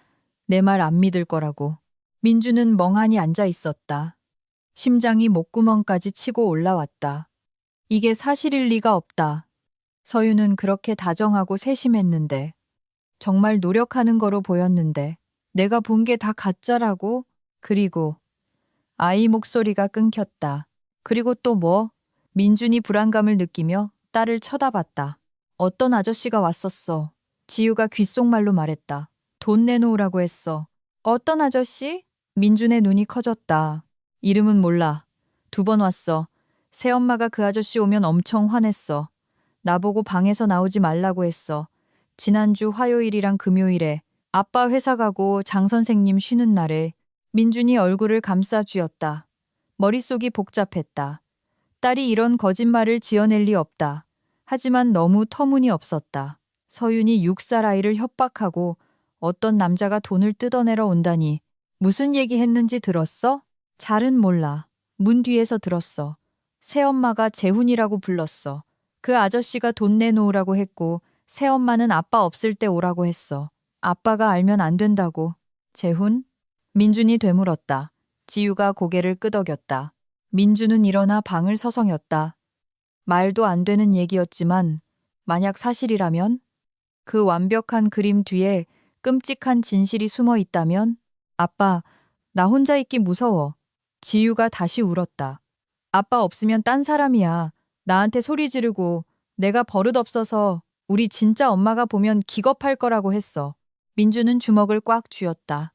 A: 내 말 안 믿을 거라고. 민주는 멍하니 앉아 있었다. 심장이 목구멍까지 치고 올라왔다. 이게 사실일 리가 없다. 서윤은 그렇게 다정하고 세심했는데, 정말 노력하는 거로 보였는데, 내가 본 게 다 가짜라고? 그리고 아이 목소리가 끊겼다. 그리고 또 뭐? 민준이 불안감을 느끼며 딸을 쳐다봤다. 어떤 아저씨가 왔었어. 지유가 귓속말로 말했다. 돈 내놓으라고 했어. 어떤 아저씨? 민준의 눈이 커졌다. 이름은 몰라. 2번 왔어. 새엄마가 그 아저씨 오면 엄청 화냈어. 나보고 방에서 나오지 말라고 했어. 지난주 화요일이랑 금요일에 아빠 회사 가고 장 선생님 쉬는 날에. 민준이 얼굴을 감싸 쥐었다. 머릿속이 복잡했다. 딸이 이런 거짓말을 지어낼 리 없다. 하지만 너무 터무니없었다. 서윤이 6살 아이를 협박하고 어떤 남자가 돈을 뜯어내러 온다니. 무슨 얘기 했는지 들었어? 잘은 몰라. 문 뒤에서 들었어. 새엄마가 재훈이라고 불렀어. 그 아저씨가 돈 내놓으라고 했고 새엄마는 아빠 없을 때 오라고 했어. 아빠가 알면 안 된다고. 재훈? 민준이 되물었다. 지유가 고개를 끄덕였다. 민준은 일어나 방을 서성였다. 말도 안 되는 얘기였지만 만약 사실이라면? 그 완벽한 그림 뒤에 끔찍한 진실이 숨어 있다면? 아빠, 나 혼자 있기 무서워. 지유가 다시 울었다. 아빠 없으면 딴 사람이야. 나한테 소리 지르고 내가 버릇없어서 우리 진짜 엄마가 보면 기겁할 거라고 했어. 민주는 주먹을 꽉 쥐었다.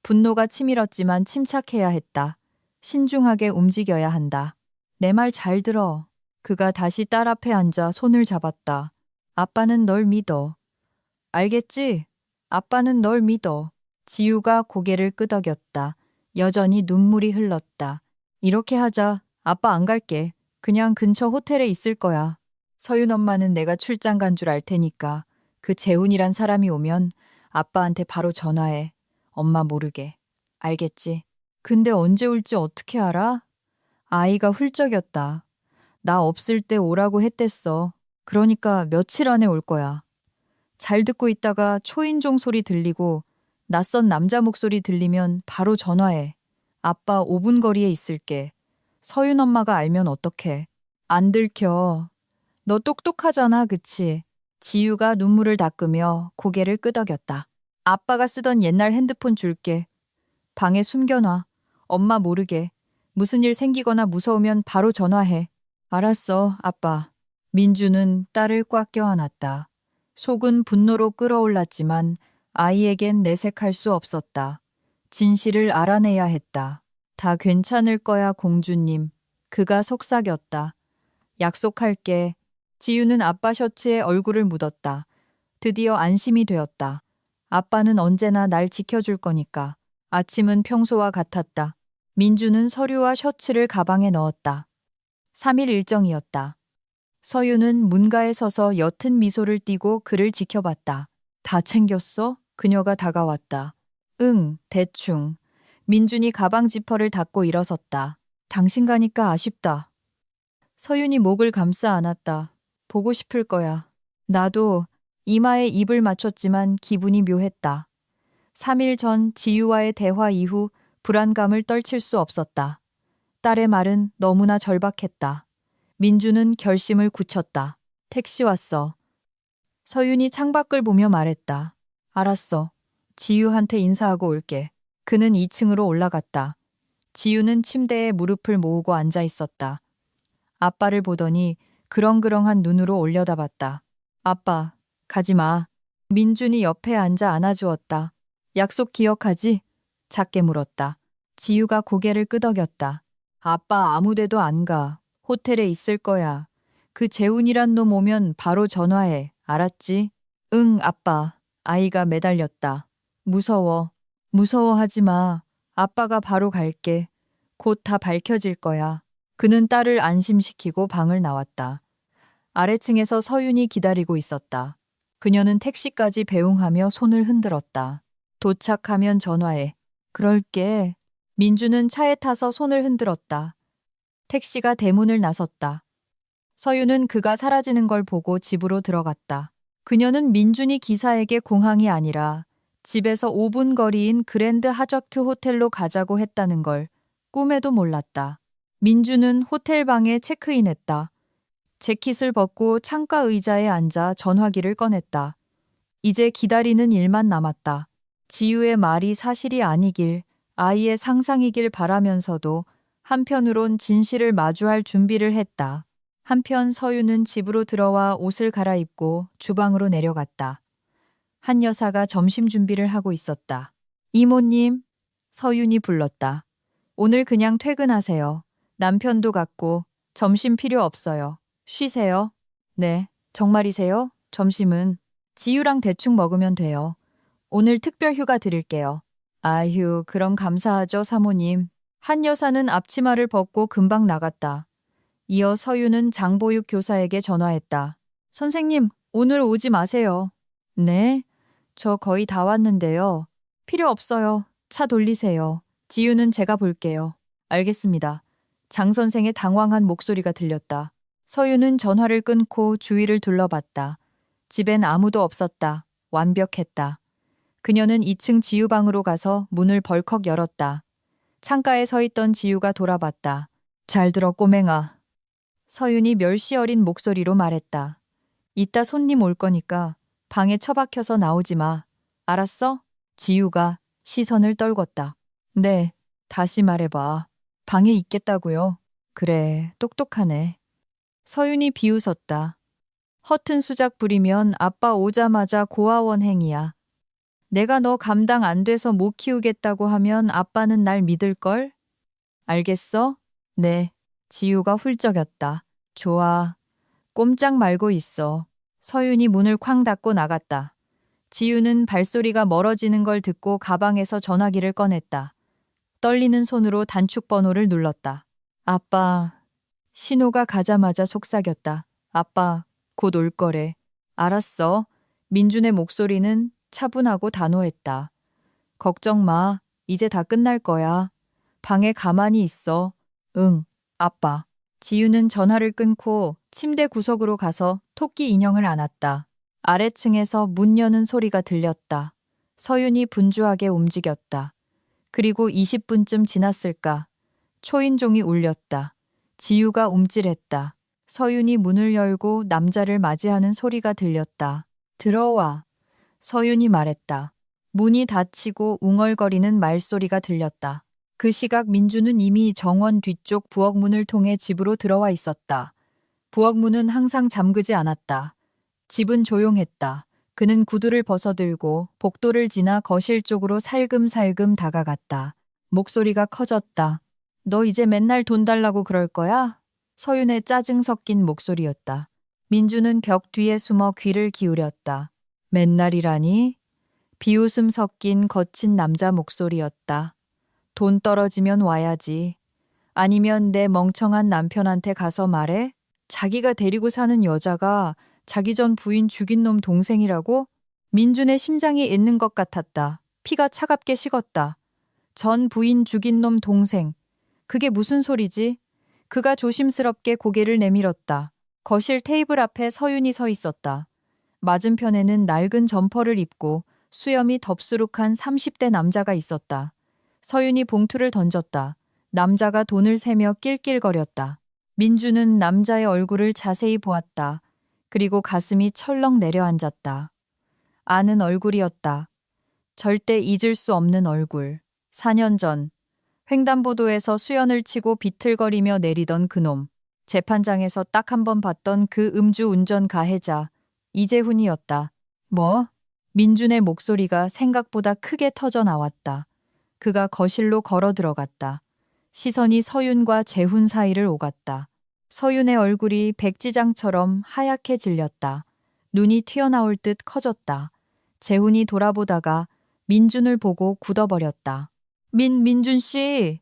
A: 분노가 치밀었지만 침착해야 했다. 신중하게 움직여야 한다. 내 말 잘 들어. 그가 다시 딸 앞에 앉아 손을 잡았다. 아빠는 널 믿어. 알겠지? 아빠는 널 믿어. 지유가 고개를 끄덕였다. 여전히 눈물이 흘렀다. 이렇게 하자. 아빠 안 갈게. 그냥 근처 호텔에 있을 거야. 서윤 엄마는 내가 출장 간 줄 알 테니까 그 재훈이란 사람이 오면 아빠한테 바로 전화해. 엄마 모르게. 알겠지? 근데 언제 올지 어떻게 알아? 아이가 훌쩍였다. 나 없을 때 오라고 했댔어. 그러니까 며칠 안에 올 거야. 잘 듣고 있다가 초인종 소리 들리고 낯선 남자 목소리 들리면 바로 전화해. 아빠 5분 거리에 있을게. 서윤 엄마가 알면 어떡해. 안 들켜. 너 똑똑하잖아, 그치? 지유가 눈물을 닦으며 고개를 끄덕였다. 아빠가 쓰던 옛날 핸드폰 줄게. 방에 숨겨놔. 엄마 모르게. 무슨 일 생기거나 무서우면 바로 전화해. 알았어, 아빠. 민주는 딸을 꽉 껴안았다. 속은 분노로 끓어올랐지만 아이에겐 내색할 수 없었다. 진실을 알아내야 했다. 다 괜찮을 거야, 공주님. 그가 속삭였다. 약속할게. 지유는 아빠 셔츠에 얼굴을 묻었다. 드디어 안심이 되었다. 아빠는 언제나 날 지켜줄 거니까. 아침은 평소와 같았다. 민주는 서류와 셔츠를 가방에 넣었다. 3일 일정이었다. 서유는 문가에 서서 옅은 미소를 띠고 그를 지켜봤다. 다 챙겼어? 그녀가 다가왔다. 응, 대충. 민준이 가방 지퍼를 닫고 일어섰다. 당신 가니까 아쉽다. 서윤이 목을 감싸 안았다. 보고 싶을 거야. 나도 이마에 입을 맞췄지만 기분이 묘했다. 3일 전 지유와의 대화 이후 불안감을 떨칠 수 없었다. 딸의 말은 너무나 절박했다. 민주는 결심을 굳혔다. 택시 왔어. 서윤이 창밖을 보며 말했다. 알았어. 지유한테 인사하고 올게. 그는 2층으로 올라갔다. 지유는 침대에 무릎을 모으고 앉아 있었다. 아빠를 보더니 그렁그렁한 눈으로 올려다봤다. 아빠, 가지 마. 민준이 옆에 앉아 안아주었다. 약속 기억하지? 작게 물었다. 지유가 고개를 끄덕였다. 아빠 아무데도 안 가. 호텔에 있을 거야. 그 재훈이란 놈 오면 바로 전화해. 알았지? 응, 아빠. 아이가 매달렸다. 무서워. 무서워하지 마. 아빠가 바로 갈게. 곧 다 밝혀질 거야. 그는 딸을 안심시키고 방을 나왔다. 아래층에서 서윤이 기다리고 있었다. 그녀는 택시까지 배웅하며 손을 흔들었다. 도착하면 전화해. 그럴게. 민주는 차에 타서 손을 흔들었다. 택시가 대문을 나섰다. 서윤은 그가 사라지는 걸 보고 집으로 들어갔다. 그녀는 민준이 기사에게 공항이 아니라 집에서 5분 거리인 그랜드 하저트 호텔로 가자고 했다는 걸 꿈에도 몰랐다. 민주는 호텔 방에 체크인했다. 재킷을 벗고 창가 의자에 앉아 전화기를 꺼냈다. 이제 기다리는 일만 남았다. 지유의 말이 사실이 아니길, 아이의 상상이길 바라면서도 한편으론 진실을 마주할 준비를 했다. 한편 서유는 집으로 들어와 옷을 갈아입고 주방으로 내려갔다. 한 여사가 점심 준비를 하고 있었다. 이모님, 서윤이 불렀다. 오늘 그냥 퇴근하세요. 남편도 갔고 점심 필요 없어요. 쉬세요. 네, 정말이세요? 점심은 지유랑 대충 먹으면 돼요. 오늘 특별 휴가 드릴게요. 아휴, 그럼 감사하죠, 사모님. 한 여사는 앞치마를 벗고 금방 나갔다. 이어 서유는 장보육 교사에게 전화했다. 선생님, 오늘 오지 마세요. 네? 저 거의 다 왔는데요. 필요 없어요. 차 돌리세요. 지유는 제가 볼게요. 알겠습니다. 장 선생의 당황한 목소리가 들렸다. 서유는 전화를 끊고 주위를 둘러봤다. 집엔 아무도 없었다. 완벽했다. 그녀는 2층 지유방으로 가서 문을 벌컥 열었다. 창가에 서 있던 지유가 돌아봤다. 잘 들어, 꼬맹아. 서윤이 멸시 어린 목소리로 말했다. 이따 손님 올 거니까 방에 처박혀서 나오지 마. 알았어? 지유가 시선을 떨궜다. 네, 다시 말해봐. 방에 있겠다고요? 그래, 똑똑하네. 서윤이 비웃었다. 허튼 수작 부리면 아빠 오자마자 고아원 행위야. 내가 너 감당 안 돼서 못 키우겠다고 하면 아빠는 날 믿을걸? 알겠어? 네. 지유가 훌쩍였다. 좋아. 꼼짝 말고 있어. 서윤이 문을 쾅 닫고 나갔다. 지유는 발소리가 멀어지는 걸 듣고 가방에서 전화기를 꺼냈다. 떨리는 손으로 단축 번호를 눌렀다. 아빠. 신호가 가자마자 속삭였다. 아빠, 곧 올 거래. 알았어. 민준의 목소리는 차분하고 단호했다. 걱정 마. 이제 다 끝날 거야. 방에 가만히 있어. 응, 아빠. 지유는 전화를 끊고 침대 구석으로 가서 토끼 인형을 안았다. 아래층에서 문 여는 소리가 들렸다. 서윤이 분주하게 움직였다. 그리고 20분쯤 지났을까. 초인종이 울렸다. 지유가 움찔했다. 서윤이 문을 열고 남자를 맞이하는 소리가 들렸다. 들어와. 서윤이 말했다. 문이 닫히고 웅얼거리는 말소리가 들렸다. 그 시각 민주는 이미 정원 뒤쪽 부엌문을 통해 집으로 들어와 있었다. 부엌문은 항상 잠그지 않았다. 집은 조용했다. 그는 구두를 벗어들고 복도를 지나 거실 쪽으로 살금살금 다가갔다. 목소리가 커졌다. 너 이제 맨날 돈 달라고 그럴 거야? 서윤의 짜증 섞인 목소리였다. 민주는 벽 뒤에 숨어 귀를 기울였다. 맨날이라니? 비웃음 섞인 거친 남자 목소리였다. 돈 떨어지면 와야지. 아니면 내 멍청한 남편한테 가서 말해? 자기가 데리고 사는 여자가 자기 전 부인 죽인 놈 동생이라고? 민준의 심장이 있는 것 같았다. 피가 차갑게 식었다. 전 부인 죽인 놈 동생. 그게 무슨 소리지? 그가 조심스럽게 고개를 내밀었다. 거실 테이블 앞에 서윤이 서 있었다. 맞은편에는 낡은 점퍼를 입고 수염이 덥수룩한 30대 남자가 있었다. 서윤이 봉투를 던졌다. 남자가 돈을 세며 낄낄거렸다. 민주는 남자의 얼굴을 자세히 보았다. 그리고 가슴이 철렁 내려앉았다. 아는 얼굴이었다. 절대 잊을 수 없는 얼굴. 4년 전 횡단보도에서 수연을 치고 비틀거리며 내리던 그놈. 재판장에서 딱 한 번 봤던 그 음주운전 가해자. 이재훈이었다. 뭐? 민준의 목소리가 생각보다 크게 터져 나왔다. 그가 거실로 걸어 들어갔다. 시선이 서윤과 재훈 사이를 오갔다. 서윤의 얼굴이 백지장처럼 하얗게 질렸다. 눈이 튀어나올 듯 커졌다. 재훈이 돌아보다가 민준을 보고 굳어버렸다. 민준 씨!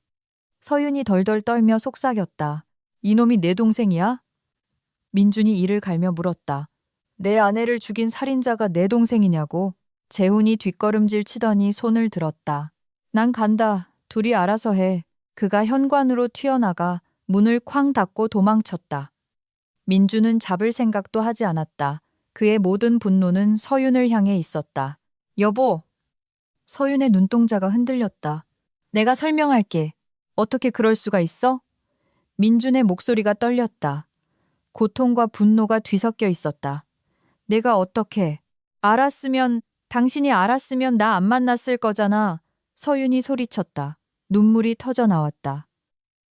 A: 서윤이 덜덜 떨며 속삭였다. 이놈이 내 동생이야? 민준이 이를 갈며 물었다. 내 아내를 죽인 살인자가 내 동생이냐고. 재훈이 뒷걸음질 치더니 손을 들었다. 난 간다. 둘이 알아서 해. 그가 현관으로 튀어나가 문을 쾅 닫고 도망쳤다. 민주는 잡을 생각도 하지 않았다. 그의 모든 분노는 서윤을 향해 있었다. 여보! 서윤의 눈동자가 흔들렸다. 내가 설명할게. 어떻게 그럴 수가 있어? 민준의 목소리가 떨렸다. 고통과 분노가 뒤섞여 있었다. 내가 어떻게? 당신이 알았으면 나 안 만났을 거잖아. 서윤이 소리쳤다. 눈물이 터져 나왔다.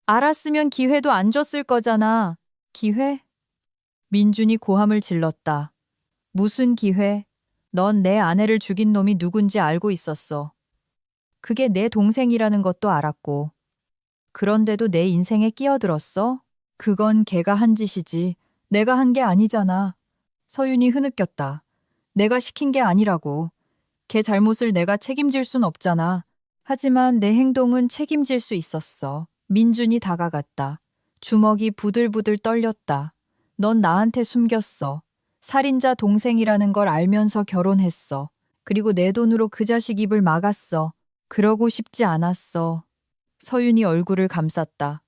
A: 알았으면 기회도 안 줬을 거잖아. 기회? 민준이 고함을 질렀다. 무슨 기회? 넌 내 아내를 죽인 놈이 누군지 알고 있었어. 그게 내 동생이라는 것도 알았고. 그런데도 내 인생에 끼어들었어? 그건 걔가 한 짓이지. 내가 한 게 아니잖아. 서윤이 흐느꼈다. 내가 시킨 게 아니라고. 걔 잘못을 내가 책임질 순 없잖아. 하지만 내 행동은 책임질 수 있었어. 민준이 다가갔다. 주먹이 부들부들 떨렸다. 넌 나한테 숨겼어. 살인자 동생이라는 걸 알면서 결혼했어. 그리고 내 돈으로 그 자식 입을 막았어. 그러고 싶지 않았어. 서윤이 얼굴을 감쌌다.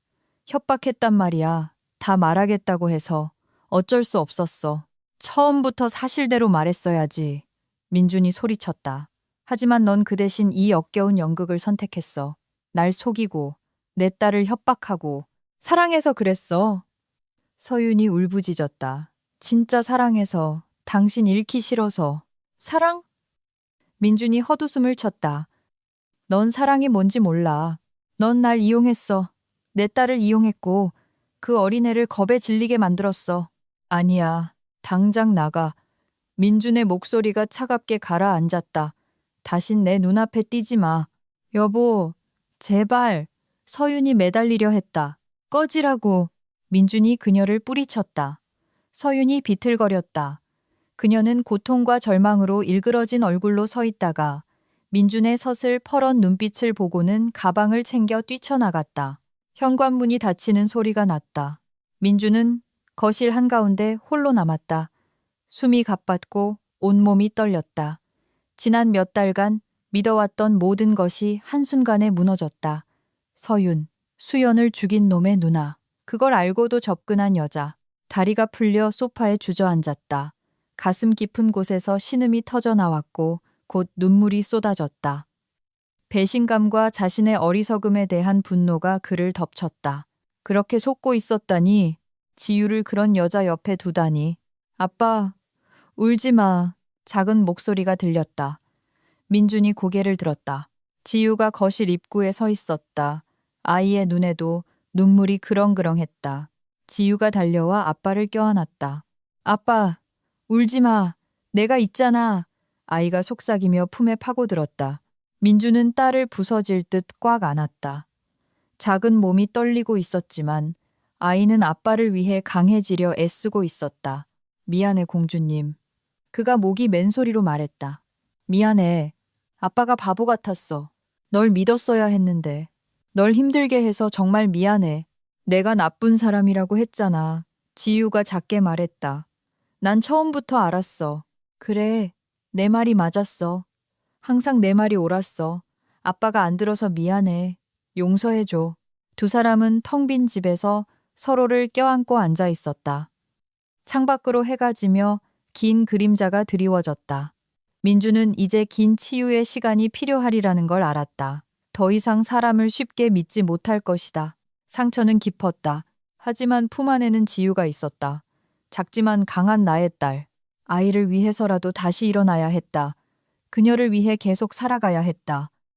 A: 협박했단 말이야. 다 말하겠다고 해서. 어쩔 수 없었어. 처음부터 사실대로 말했어야지. 민준이 소리쳤다. 하지만 넌 그 대신 이 역겨운 연극을 선택했어. 날 속이고, 내 딸을 협박하고, 사랑해서 그랬어. 서윤이 울부짖었다. 진짜 사랑해서, 당신 잃기 싫어서. 사랑? 민준이 헛웃음을 쳤다. 넌 사랑이 뭔지 몰라. 넌 날 이용했어. 내 딸을 이용했고, 그 어린애를 겁에 질리게 만들었어. 아니야. 당장 나가. 민준의 목소리가 차갑게 가라앉았다. 다신 내 눈앞에 띄지 마. 여보, 제발. 서윤이 매달리려 했다. 꺼지라고. 민준이 그녀를 뿌리쳤다. 서윤이 비틀거렸다. 그녀는 고통과 절망으로 일그러진 얼굴로 서 있다가 민준의 서슬 퍼런 눈빛을 보고는 가방을 챙겨 뛰쳐나갔다. 현관문이 닫히는 소리가 났다. 민준은 거실 한가운데 홀로 남았다. 숨이 가빴고 온몸이 떨렸다. 지난 몇 달간 믿어왔던 모든 것이 한순간에 무너졌다. 서윤, 수연을 죽인 놈의 누나. 그걸 알고도 접근한 여자. 다리가 풀려 소파에 주저앉았다. 가슴 깊은 곳에서 신음이 터져 나왔고 곧 눈물이 쏟아졌다. 배신감과 자신의 어리석음에 대한 분노가 그를 덮쳤다. 그렇게 속고 있었다니. 지유를 그런 여자 옆에 두다니. 아빠, 울지 마. 작은 목소리가 들렸다. 민준이 고개를 들었다. 지유가 거실 입구에 서 있었다. 아이의 눈에도 눈물이 그렁그렁했다. 지유가 달려와 아빠를 껴안았다. 아빠, 울지 마. 내가 있잖아. 아이가 속삭이며 품에 파고들었다. 민주는 딸을 부서질 듯 꽉 안았다. 작은 몸이 떨리고 있었지만 아이는 아빠를 위해 강해지려 애쓰고 있었다. 미안해, 공주님. 그가 목이 맨소리로 말했다. 미안해. 아빠가 바보 같았어. 널 믿었어야 했는데. 널 힘들게 해서 정말 미안해. 내가 나쁜 사람이라고 했잖아. 지유가 작게 말했다. 난 처음부터 알았어. 그래, 내 말이 맞았어. 항상 내 말이 옳았어. 아빠가 안 들어서 미안해. 용서해줘. 두 사람은 텅 빈 집에서 서로를 껴안고 앉아 있었다. 창밖으로 해가 지며 긴 그림자가 드리워졌다. 민주는 이제 긴 치유의 시간이 필요하리라는 걸 알았다. 더 이상 사람을 쉽게 믿지 못할 것이다. 상처는 깊었다. 하지만 품 안에는 지유가 있었다. 작지만 강한 나의 딸. 아이를 위해서라도 다시 일어나야 했다. 그녀를 위해 계속 살아가야 했다.